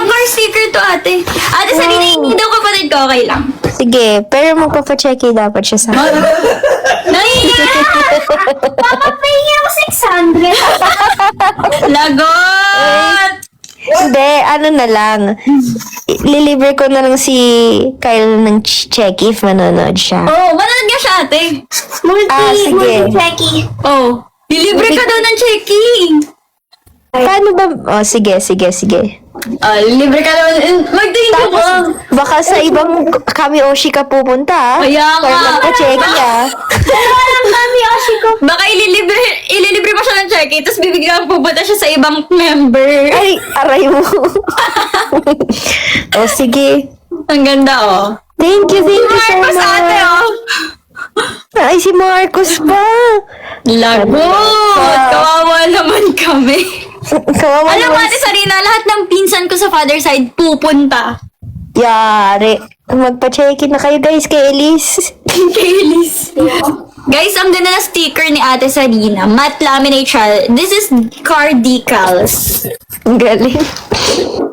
car sticker to, ate. Ate, Sarina, hindi daw kapatid ko. Okay lang. sige. Pero magpapachecky dapat siya sa akin. Naiiyak! Papapahingi ako 600. Lagot! Hindi, ano na lang. Lilibre ko na lang si Kyle ng check if manonood siya. Oh, manonood nga siya, ate. Sige. Multi-checky. Oh, lilibre ka daw ng checking. Paano ba? Oh, sige. Lilibre ka daw. Mag-thank you ko. Baka sa ibang kami Oshi ka pupunta. Kaya Para nga. magpa-checky Parang kami, Oshiko. Baka ililibre mo siya ng checking, tapos bibigyan pupunta siya sa ibang member. Ay, aray mo. Oh, sige. Ang ganda, oh. Thank you so Marcos, ate, much. oh. Ay, si Marcos ba? Lagot! Kawawa naman kami. Kawawa Alam mo, naman. Ate Sarina, lahat ng pinsan ko sa father side pupunta. Yari. Magpa-check-in na kayo guys kay Elise. Kailis. Guys, ang ganda na sticker ni Ate Sarina. Matte laminate siya. This is car decals. Ang galing.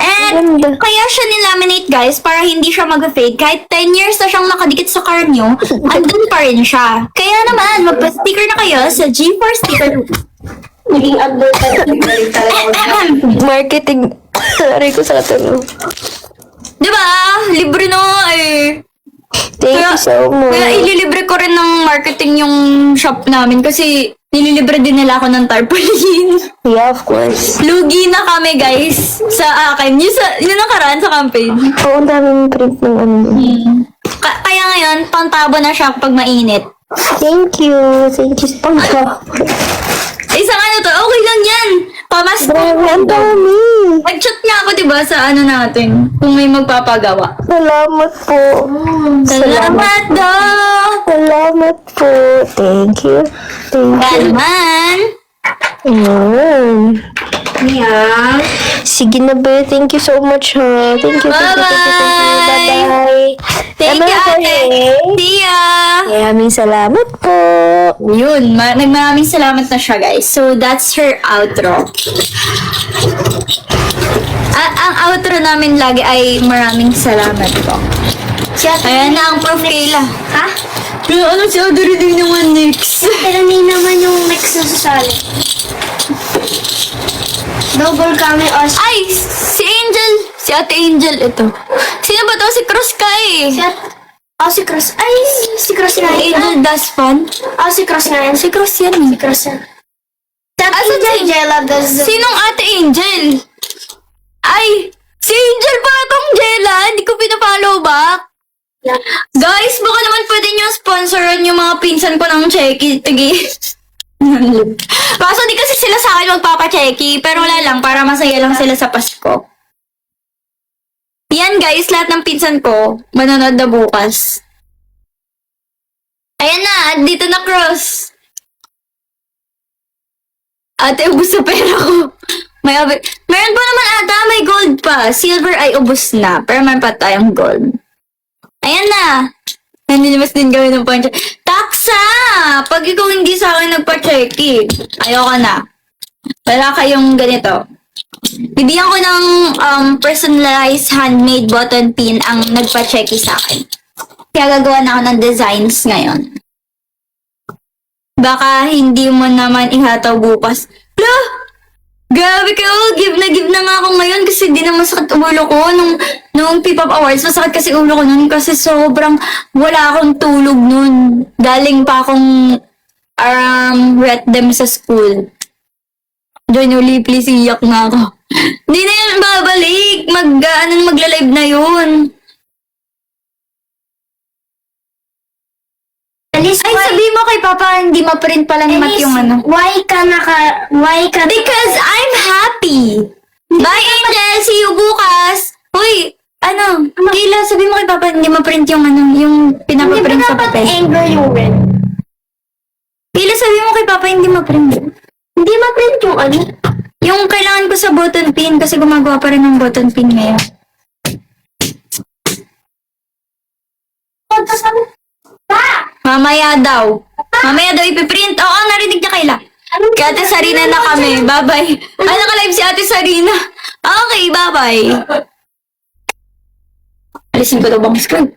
And Ganda. kaya siya nilaminate, guys, para hindi siya mag-fade. Kahit 10 years na siyang nakadikit sa car nyo, andun pa rin siya. Kaya naman, magpa-sticker na kayo sa G4 sticker. Naging advertisement. Marketing. Aray ko sa katulong. Diba? Libre na nga eh. Thank you so much. Kaya ililibre ko rin ng marketing yung shop namin kasi nililibre din nila ako ng tarpaulin. Yeah, of course. Lugi na kami, guys, sa akin. Yun ang karaan sa campaign. Oo, ang daming print ng ano. Kaya ngayon, pantabo na siya pag mainit. Thank you. Thank you so much. Isang ano to, okay lang yan. Pamasko. Grabe, ang dami. Nag-chat niya ako, diba, sa ano natin, kung may magpapagawa. Salamat po. Salamat daw! Salamat po. Thank you. Thank you. Naman! Ayan. Mia. Sige na, be. Thank you so much, ha. Thank you, thank you, thank you, thank you. Bye-bye. Bye-bye. Thank you, ate. See ya! Maraming salamat po. Yun, nagmaraming salamat na siya, guys. So, that's her outro. At ang outro namin lagi ay maraming salamat po. Ayan na ang prof Kayla. Ha? Ano si Audrey din naman next? Pero ni naman yung next na sasali. Double kami os. Ay, si Angel. Si Ate Angel ito. Sino ba to? Si Cruz Kai. Si Cross. Ay, si Cross nga yun. Angel Daspan. Si Cross nga yun. Si Cruz yan. Si Cross yan. Ate Angela does the... Sinong Ate Angel? Ay, si Angel pala tong Jella. Hindi ko pinapollow back. Yeah. Guys, baka naman pwede nyo sponsoran yung mga pinsan ko ng Checky. Tagi. Kaso di kasi sila sa akin magpapa-Checky. Pero wala lang, para masaya lang sila sa Pasko. Yan guys, lahat ng pinsan ko, manonood na bukas. Ayan na, dito na cross. Ate, ubus sa pera ko. Meron pa naman ata, may gold pa. Silver ay ubus na, pero meron pa tayong gold. Ayan na. Nanilimas din kami ng punch. Taksa! Pag ikaw hindi sa akin nagpa-checky, ayoko na. Wala kayong ganito. Bibigyan ko ng personalized handmade button pin ang nagpa-checky sa akin. Kaya gagawa na ako ng designs ngayon. Baka hindi mo naman ihataw bukas. Lah! Grabe kayo, give na nga ako ngayon kasi di na masakit ulo ko nung P-Pop Awards. Masakit kasi ulo ko nun kasi sobrang wala akong tulog nun. Galing pa akong ret dem sa school. Join uli, please, iyak na ako. Hindi na yun babalik. Magla-live na yun. Alice, Ay, sabihin mo kay Papa, hindi ma-print pala ni Matt yung ano. Why ka Because I'm happy. Bye, Angel. See you bukas. Uy, ano? Kayla, sabi mo kay Papa, hindi ma-print yung ano, yung pinapaprint sa papel. anger yung red? Kayla, sabi mo kay Papa, hindi ma-print. Hindi ma-print yung ano? Yung kailangan ko sa button pin kasi gumagawa pa rin ng button pin ngayon. Mamaya daw. Mamaya daw ipiprint. Oo, narinig niya Kayla. Kay Ate Sarina na kami. Bye-bye. Ay, naka-live si Ate Sarina. Okay, bye-bye. Alisin ko daw bang screen?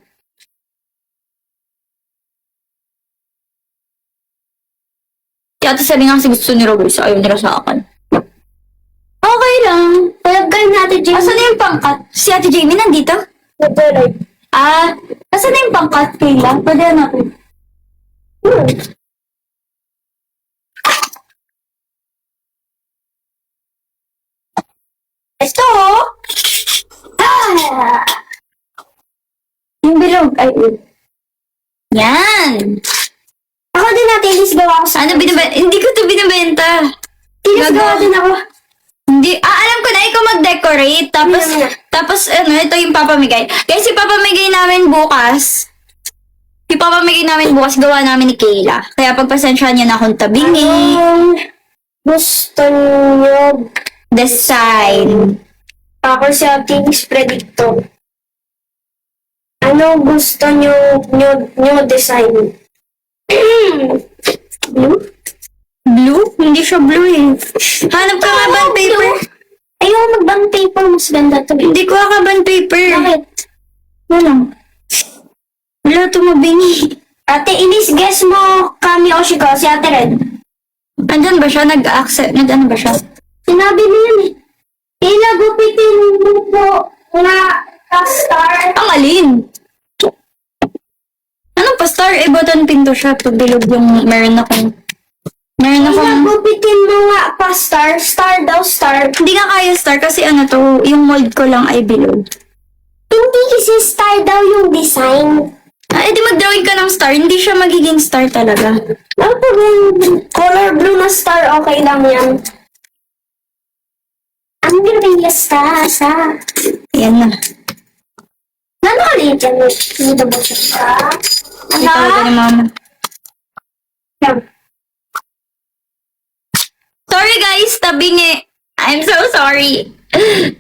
Si Ate Sarina kasi gusto ni Robert. Ayaw nila sa akin. Okay lang. Palagay natin, Jim. Asan na yung pangkat? Si Ate Jamie nandito? Asan na yung pangkat, Kayla? Pwede natin. Ito! Yung bilog. Ay, yan! Ako din natin, Liz, gawa ko sa... Ano binibenta? Hindi ko to binibenta. Liz, gawa din ako. Hindi. Alam ko na ikaw mag-decorate. Tapos, ito yung papamigay. Guys, ipapamigay namin bukas. Ipapamigay namin bukas, gawa namin ni Kayla. Kaya pagpasensyahan niya na akong tabingi. Gusto niyo Design. ako sa King's Predictor. Ano gusto niyo design? Blue? Blue? Hindi siya blue eh. Hanap ka nga band paper. Ayoko mag-band paper. Mas ganda to. Hindi ko ka band paper. Bakit? Wala. Wala tumabingi. Ate Inis, guess mo kami Oshiko, si Ate Red. Andyan ba siya? Nag-accept? Nag-ano ba siya? Sinabi mo yun eh. Ilagupitin mo po na star. Ang alin? Ano pa star? Eh, button pin to siya. Pagbilog yung meron akong... Ilagupitin mo nga pa star. Star daw, star. Hindi nga kaya star kasi ano to, yung mold ko lang ay bilog. Hindi kasi star daw yung design. Ah, edi mag-drawing ka ng star. Hindi siya magiging star talaga. Ano po yung color blue na star? Okay lang yan. Ang ganda star. Ayan na. Nanakalit yan. Hindi ba siya? Ito ko ni mama. Yan. Sorry guys, tabingi. I'm so sorry.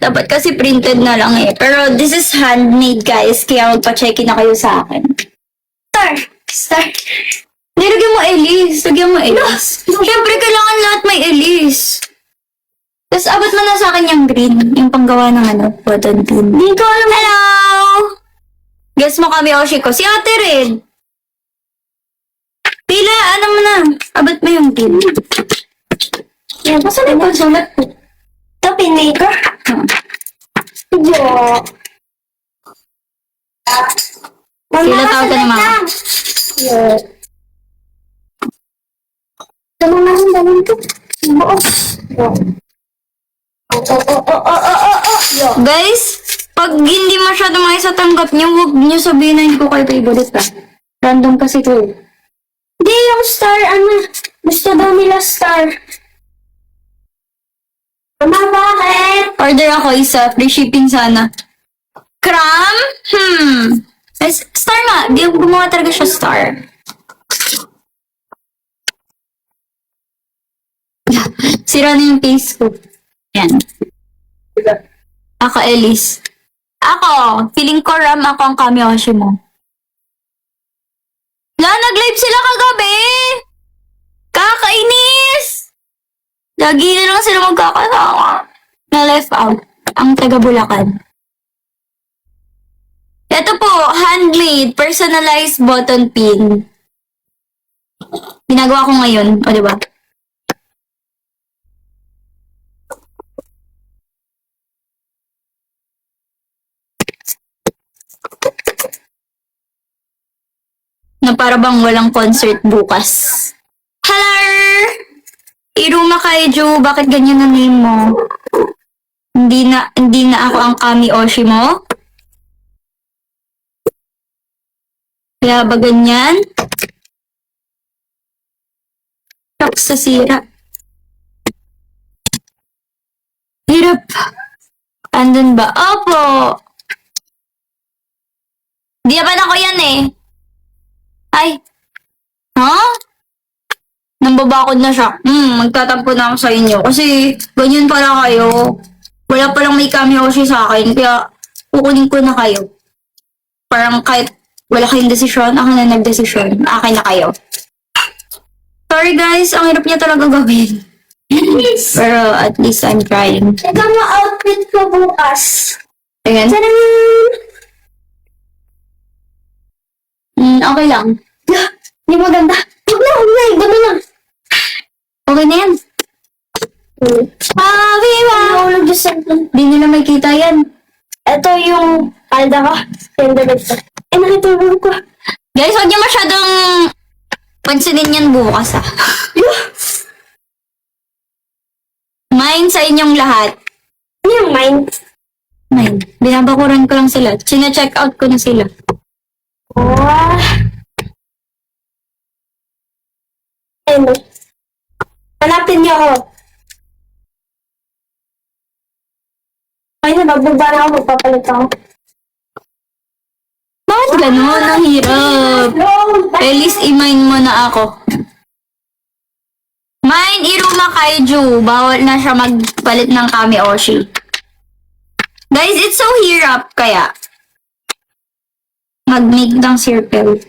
Dapat kasi printed na lang eh. Pero this is handmade, guys. Kaya magpa-check-in na kayo sa akin. Star. Nilagyan mo Elise. Lagyan mo Elise. Siyempre, kailangan lahat may Elise. Tapos abot mo na sa akin yung green. Yung panggawa ng button pin. Di ko alam. Hello! Guess mo kami, Oshiko. Si Ate Red. Pila, ano mo na? Abot mo yung green. Yan, basta na yung sulat ko. Ito, pinmaker. Yo. Sila tawag ka ni Mama. Yo. Tama na yung dalhin ko. Oo. Yo. Yo. Guys, pag hindi masyado mga isa tanggap niyo, huwag niyo sabihin na hindi ko kayo favorite pa. Random kasi ko eh. Di, yung star, gusto daw nila star. Mama, bakit? Order ako isa, free shipping sana. Cram? Star nga, di gumawa talaga siya star. Sira na yung face ko. Yan. Ako, Elise. Ako, feeling ko Ram ako ang Kamiyoshi mo. Nag-live sila kagabi! Kakainis! Lagi na lang sila magkakasama. Na left out. Ang taga Bulacan. Ito po, handmade, personalized button pin. Ginagawa ko ngayon. O, diba? Na para bang walang concert bukas. Hello! Iruma Kaiju, bakit ganyan ang name mo? Hindi na ako ang Kami-Oshi mo? Kaya ba ganyan? Shock sa sira. Hirap. Andun ba? Opo! Di naman ako yan eh. Ay. Huh? Nambabakod na siya. Magtatampo na ako sa inyo. Kasi, ganyan pala kayo. Wala palang may Kami-Oshi sa akin. Kaya, kukunin ko na kayo. Parang kahit wala kayong desisyon, ako na nagdesisyon. Akin na kayo. Sorry guys, ang hirap niya talaga gawin. Pero at least I'm trying. Ito mo outfit ko bukas. Ayan. Tadang! Okay lang. Hindi maganda. Huwag na. Gano'n lang. Okay na yan. Viva! Nahulog yung cellphone. Di nila makita yan. Ito yung palda ko. Yung damit ko. Nakitulog ko. Guys, huwag niyo masyadong pansinin yan bukas ah. Mine sa inyong lahat. Ano yung mine? Mine. Binabakuran ko lang sila. Sina-check out ko na sila. Oh. Ano? Hanapin niyo ako. Ay na, magbaba na ako. Magpapalit ako. Bakit ganun? Ang hirap. At least i-mine mo na ako. Mine, Iruma Kaiju. Bawal na siya magpalit ng Kami-Oshi. Guys, it's so hirap. Kaya, mag-make ng circle.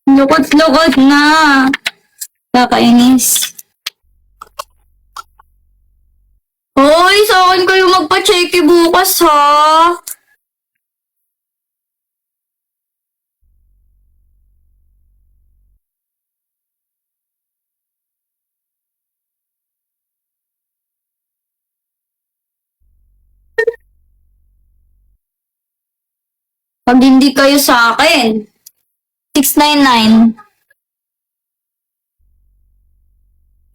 Lukot-lukot na. Kakainis. Hoy, sa akin kayo magpa-checky bukas, ha? Pag hindi kayo sa akin, 699.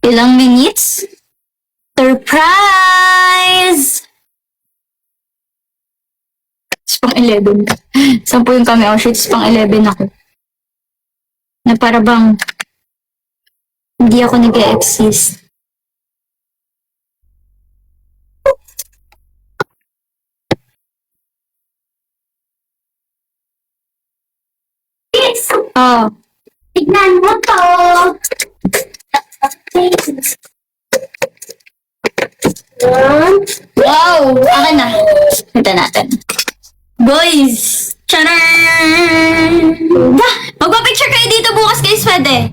Ilang minutes? Surprise! It's pang 11. 10 yung Kami-Oshi, it's pang 11 ako. Na para bang hindi ako nag-e-exist. Oh. Tignan mo to. Yan. Wow! Akin na. Ito natin. Boys! Charan! Magpa-picture kayo dito bukas, guys, pwede.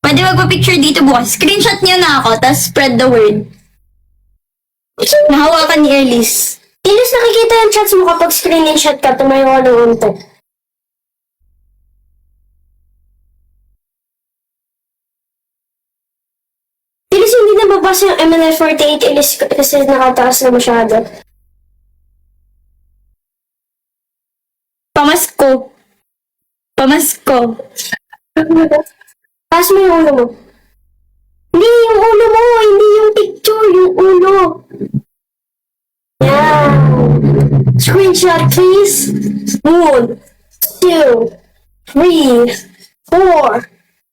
Pwede magpa-picture dito bukas. Screenshot niyo na ako, tapos spread the word. Nahawakan ni Elise. Ilis nakikita yung chats mo kapag screenshot ka, tumayo ka ng unti. Ilis hindi na babasa yung MNL48, Ilis kasi nakataas na masyado. Pamasko. Pamasko. Taas mo yung ulo mo. Hindi yung ulo mo, hindi yung picture, yung ulo. Yan. Screenshot, please. 1, 2, 3, 4,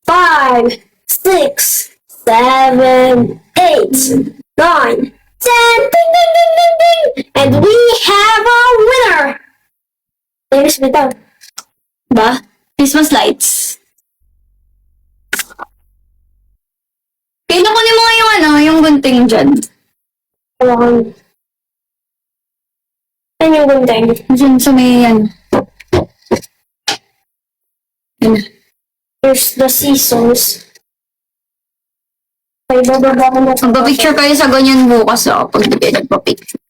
5, 6, 7, 8, 9, 10. Ding, ding, ding, ding, ding. And we have a winner. Iris, bitaw. Ba? Christmas lights. Kaya kunin mo nga yung yung gunting dyan. Ano yung gunting? Dyan sa may yan. Yan. Here's the seasons. Ay, bababa ko na. Magpa-picture kayo sa ganyan bukas pag di kayo nagpa-picture.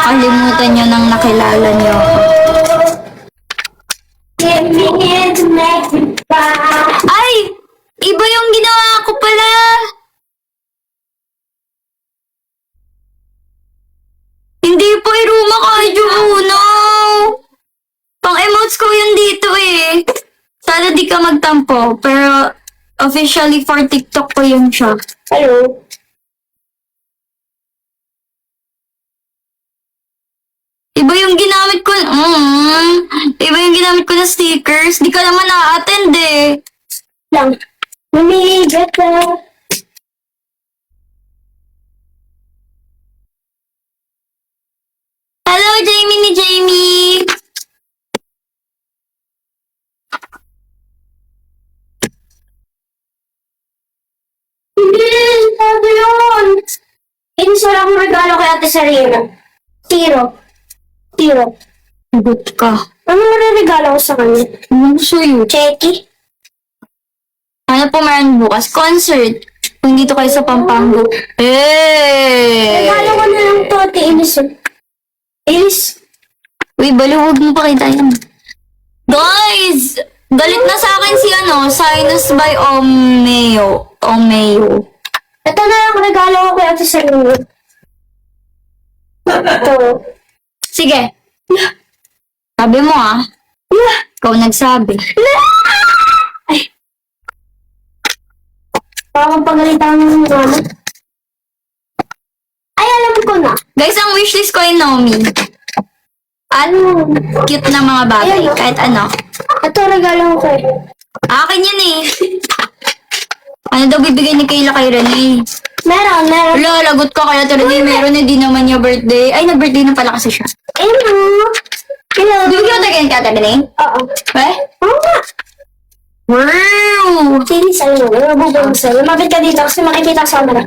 Kalimutan nyo nang nakilala nyo ako. Give me in to make me cry. Ay! Iba yung ginawa ko pala! Hindi po iruma kayo, no! Pang-emotes ko yun dito eh. Sana di ka magtampo, pero officially for TikTok ko yun siya. Hello. Iba yung ginamit ko, iba yung ginamit ko na stickers. Di ka naman na-attend eh. Lang. Lumigat ka. Hello, Jamie ni Jamie! Hindi, sabi yun. Inisara akong regalo kay Ate Sarina. Zero. Good ka. Ano regalo ko sa kanya? Ano sa'yo? Checky. Ano po meron bukas? Concert. Kung dito kayo sa Pampanga. Eh! Regalo ko na lang to, Ate Ilis. Ilis. Uy, baluhog mo pa kita yan. Guys! Galit na sa akin si Sinus by Omeo. Ito na lang regalo ko kay Ate Sarina. Ito. Sige. Sabi mo Ikaw nagsabi. Parang pagalitan mo yung ano. Ay, alam ko na. Guys, ang wishlist ko ay Nomi. Ano? Cute na mga bagay. Ayan, Kahit ano. Ito regalo ko kay. Akin yun eh. Ano daw bibigay ni Kayla kay Renee? Meron. Wala, lagot ka kaya Renee. Meron na di naman niya birthday. Ay, nag-birthday na pala kasi siya. Hello. Hello. Bibigyan ko tayo kay Renee? Oo. Eh? Oo nga. Wow! Sige, sa'yo na. Mabubong sa'yo. Lumapit ka dito kasi makikita sa camera.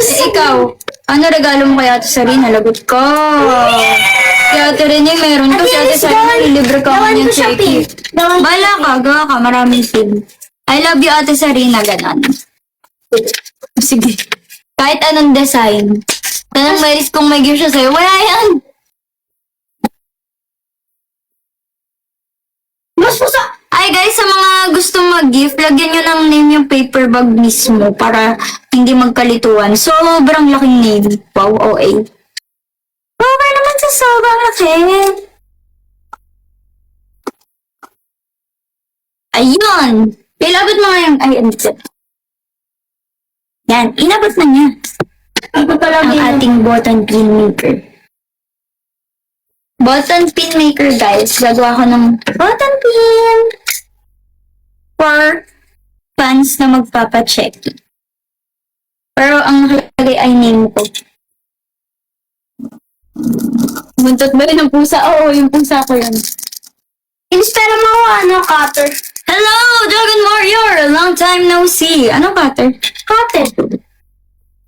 Ikaw, ano regalo mo kay Ate Sarina? Lagot ka. Kay Ate Renee, meron ka. Si Ate Sarina, ilibre ka Gawan kanyang ko siya, checky. Pink. Gawan ko Bala ka, gawa ka. Maraming pin. I love you, Ate Sarina. Ganon. Sige. Kahit anong design. Tanong Maris kung may gift siya sa'yo. Wala yan. Mas po sa... Ay guys, sa mga gusto mag-gift, lagyan nyo ng name yung paper bag mismo para hindi magkalituan. Sobrang laking name. Wow, OA. Okay naman sa sobrang laki. Ayun. Ilabot mo nga yung... Ay, andito. Yan, inabot na niya. Ito pala Ang ating button pin maker. Button pin maker, guys. Gagawa ko ng button pin for fans na magpapacheck. Pero ang nakalagay ay name ko. Buntot ba yun ng pusa? Oo, yung pusa ko yun. Inspira mo ako, cutter. Hello, Dragon Warrior! Long time no see. Anong cutter? Cutter.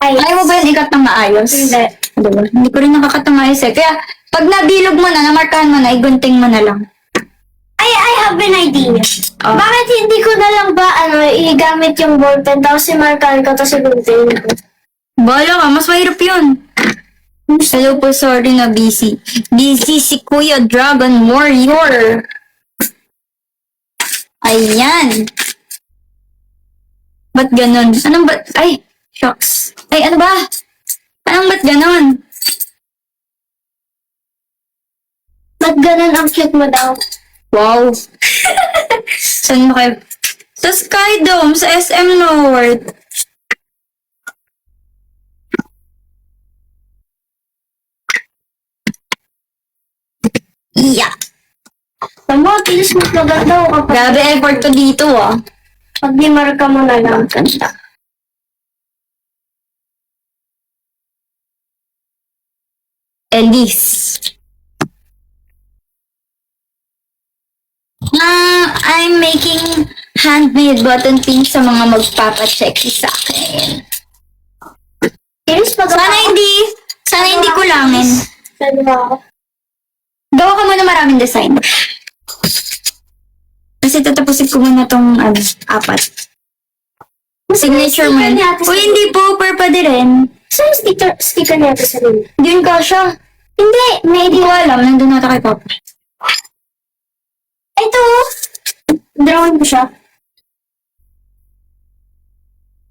Ay, Ayaw mo ba yun ikat ng maayos? Hindi. Diba? Hindi ko rin nakakat ng maayos eh. Kaya, pag nabilog mo na, namarkahan mo na, igunting mo na lang. I have an idea. Oh. Bakit hindi ko na lang ba, igamit yung ballpen, tapos simarkahan ko, tapos igunting ko? Bala ka, mas mahirap yun. Hello po, sorry na busy. Busy si Kuya Dragon Warrior. Ayan. Ba't ganun? Anong ba't? Ay, shucks. Ay, ano ba? Anong ba't ganun? Ba't ganun ang cute mo daw? Wow. Saan mo kayo? Sa Skydome, sa SM North. Yeah. Tama, tilis mas maganda ako kapag, Grabe effort ko dito ah. pag di marka mo na lang. Elise. I'm making handmade button pins sa mga magpapacheck sa akin. Tilis pag Sana hindi kulangin. Saan ba ako? Gawa ka muna maraming design. Kasi tatapusin ko muna tong 4. Signature mo yun. Uy, hindi po. Purpade rin. Saan yung sticker niya sa sarili? Hindi yun kasha. Hindi, may Hindi ko alam. Nandun nata kay Papa. Ito, drawing ko siya.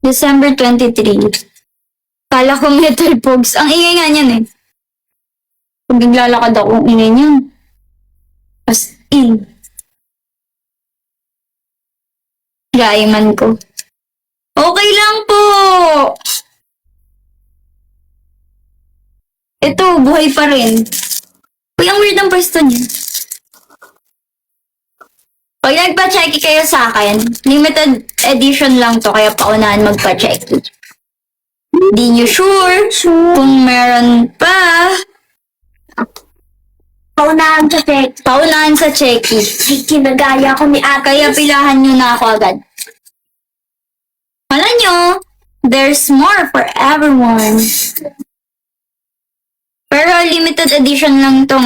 December 23. Kala ko metal pogs. Ang ingay nga niyan eh. Pag naglalakad ako, ang ingay niyan. As in. Gaiman ko. Okay lang po! Ito, buhay pa rin. Uy, ang weird ang pwesto niya. Pag nagpa-checky kayo sa akin, limited edition lang to, kaya paunahan magpa-checky. Di nyo sure kung meron pa. Paunahan sa check. Paunahan sa checky. Ay, kinagaya ko ni ate. Kaya pilahan nyo na ako agad. Wala nyo, there's more for everyone. Pero limited edition lang tong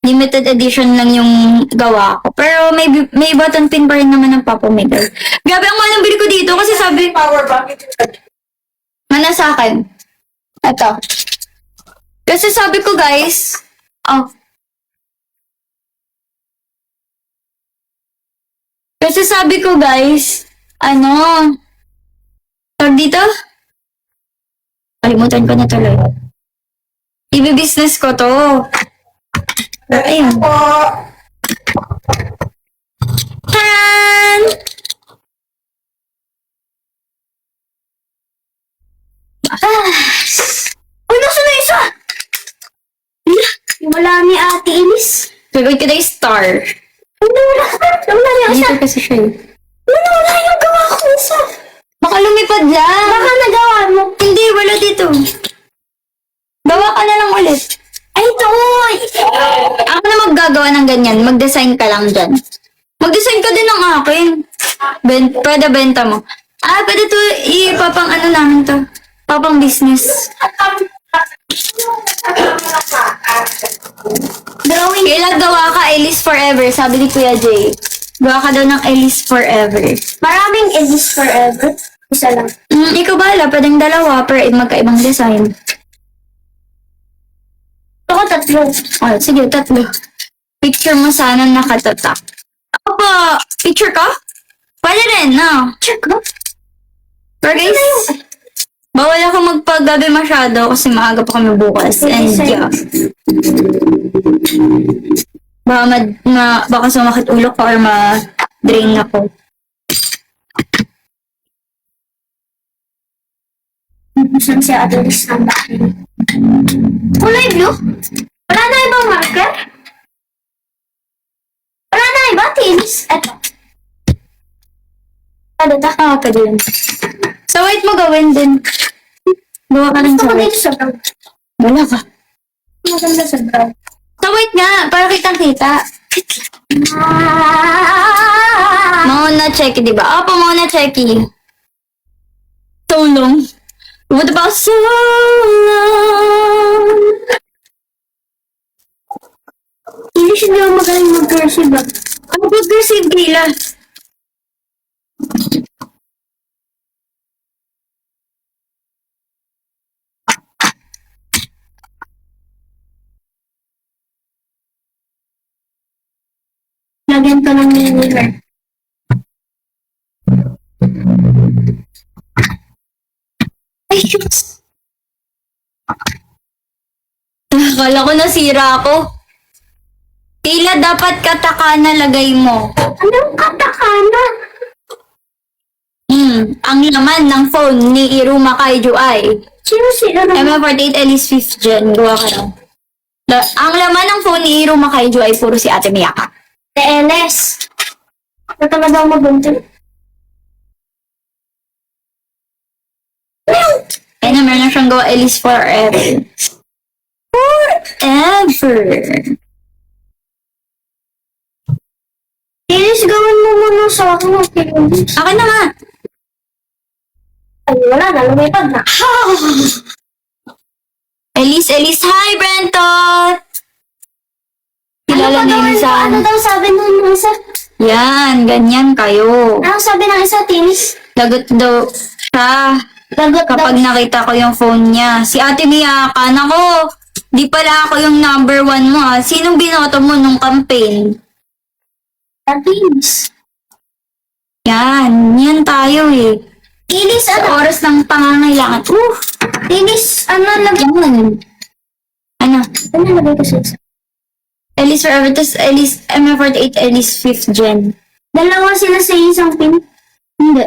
limited edition lang yung gawa ko. Pero may button pin pa rin naman ng Papa Miguel. Grabe, ang mahal ng bili ko dito kasi sabi, Power bank. mana sa akin. Ito. Kasi sabi ko guys, Kasi sabi ko guys, tag dito? Kalimutan ko na tuloy. Ibi-business ko to. Ayun. Tan! Uy, nasa na isa? Wala ni ate Inis. Gagawin ko na yung star. Wala yung isa. Dito kasi siya eh. Wala yung gawa ko isa. Baka lumipad lang. Baka nagawa mo. Hindi, wala dito. Gawa ka na lang ulit. Ay, ito. Ako na maggagawa ng ganyan. Mag-design ka lang dyan. Mag-design ka din ng akin. Pwede benta mo. Pwede to, ipapang namin to. Papang business. Drawing. Kailan gawa ka, Elise Forever, sabi ni Kuya Jay. Gawa ka daw ng Elise Forever. Maraming Inis forever. Isa lang. Ikaw bahala, pwedeng dalawa, pero magkaibang design. Ako tatlo. Sige, 3. Picture mo sana nakatatak. Opo, picture ka? Pwede rin, no? Check mo. Pero guys, bawal ako magpagabi masyado kasi maaga pa kami bukas. And yeah. Baka sumakit ulo ko or ma-drain ako. Saan si Adonis ng bahay? Kulay blue? Wala na ibang marker? Wala na iba, Tinis. Eto. Ano ta? Pwede yun. So, wait mo gawin din. Gawa ka ng Gusto ko sabay. dito sa brown. Wala ka. Maganda sa brown. So, wait nga, para kitang-kita. Mauna Checky, di ba? Opo, Mauna Checky. So long. What about so long? Hindi siya magaling mag-cursive ba? Ano ba cursive, Kayla? Lagyan ko ng mirror. Ay, shoot! Akala ko nasira ako. Kayla, dapat katakana lagay mo. Anong katakana? Ang laman ng phone ni Iruma Kaiju ay Sino sila na? MF48 Elise 5th Gen. Gawa ka lang. Ang laman ng phone ni Iruma Kaiju ay puro si Ate Miyaka. TLS. Ito talaga ang mabuntin. Kaya na meron na siyang gawa Elise Forever. Forever. Tilis, gawin mo muna sa akin ang Tilis. Akin na nga. Ay, wala na. Lumipad na. Elise, hi, Brentot! Kilala niyo yung isa. Ano daw sabi ng isa? Yan, ganyan kayo. Ano sabi ng isa, Tilis? Lagot daw siya Lagot kapag nakita ko yung phone niya. Si Ate Miyaka, nako, di pala ako yung number 1 mo ah. Sinong binoto mo nung campaign? Tilis. Yan tayo eh. Tilis, Sa ano? oras ng pangangailangan. Tilis, ano lagay? Yan. Ano? Ano lagay ko sa isa? Elise Forever, tas Elise, MF48 Elise 5th Gen. Dalawa sila sa isang pin. Hindi.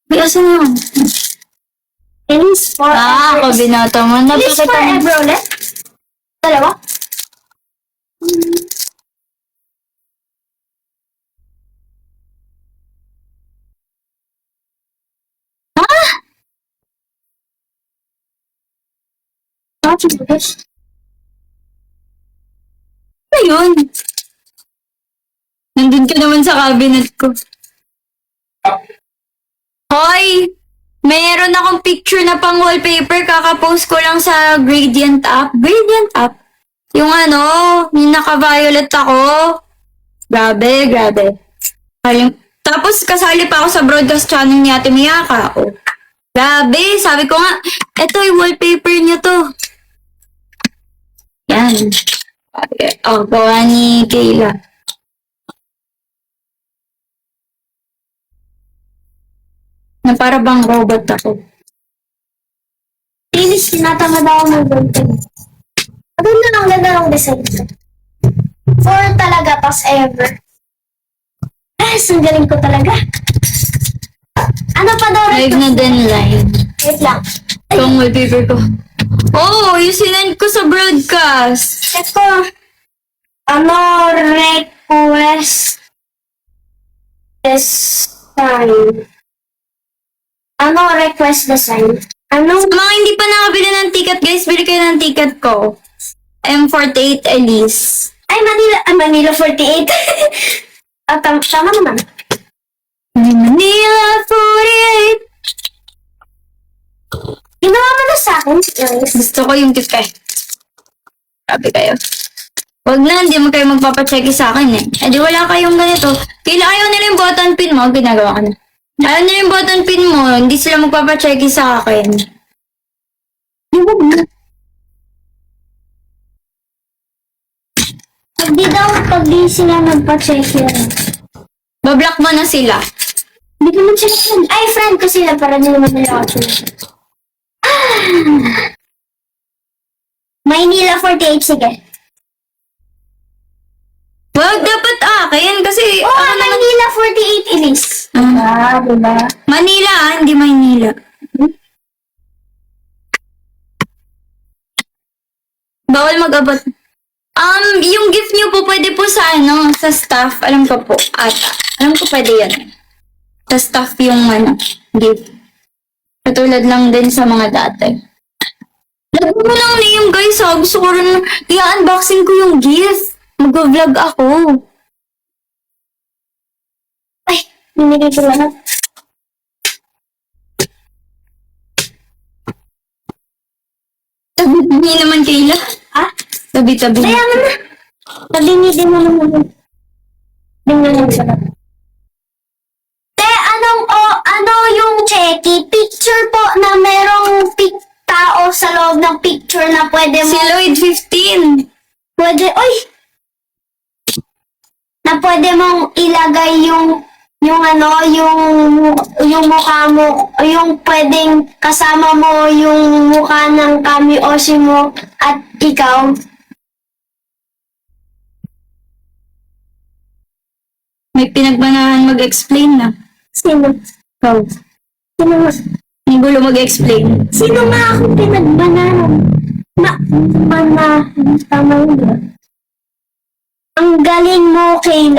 May asan yun? Tilis forever. Ako binoto mo. Tilis Napakita mo. forever ulit? Dalawa? Ah, Jesus. Ano yun? Nandun ka naman sa cabinet ko. Hoy! Meron akong picture na pang wallpaper. Kakapost ko lang sa Gradient app. Gradient app? Yung ano, yung naka-violet ako. Grabe. Tapos kasali pa ako sa broadcast channel ni Ate Miyaka. Oh. Grabe, sabi ko nga, eto yung wallpaper niyo to. Yan. Oh, gawa ni Kayla. Na para bang robot ako. Tilis, tinatamad ako mag-buntin. Maganda lang, ganda ng design ko. For talaga, pas ever. Yes, ang galing ko talaga. Ano pa daw? Live na din live. Wait lang. Itong wallpaper ko. Oh, yung sinend ko sa broadcast. Check ko. Ano request design? Ano request design? Ano? Sa mga hindi pa nakabili ng ticket, guys, bili kayo ng ticket ko. M48 Elise. Ay, Manila 48. Tama naman. Manila 48. Ginawa mo na sa akin. Yes. Gusto ko yung ticket. Sabi kayo. Wag na, hindi mo kayo magpapacheck sa akin eh. Eh di wala kayong ganito. Kila ayaw nila yung button pin mo, ginagawa ko na. Ayaw nila yung button pin mo, hindi sila magpapacheck sa akin. Pag di sila nagpa-check yan. Bablock mo na sila. Hindi ko naman sila friend. Ay, friend ko sila para di naman nila ako. Maynila 48, sige. Wag, dapat akin kasi Oo, ako naman. Maynila 48, Elise. Diba? Manila hindi Maynila. Bawal mag-abot. Yung gift niyo po pwede po sa sa staff. Alam ko po, ata. Alam ko pwede yan. Sa staff yung gift. Katulad lang din sa mga dati. Sabi mo lang name, guys, ha? Gusto ko rin, i-unboxing ko yung gift. Mag-vlog ako. Ay, binigay ko lahat. Tabi-tabi naman, Kayla. Ha? Tabi-tabi. Kaya mo na. Nabingi din mo naman. Tingnan lang sa lahat. Te, ano yung checky? Picture po na merong tao sa loob ng picture na pwede Si mo, Lloyd 15. na pwede mong ilagay yung mukha mo, yung pwedeng kasama mo yung mukha ng Kami Oshi mo at ikaw. May pinagbanahan mag-explain na. Sino? Ikaw. Sino nga? Ang gulo mag-explain. Sino nga akong pinagbanahan? Tama yun. Ang galing mo, Kayla.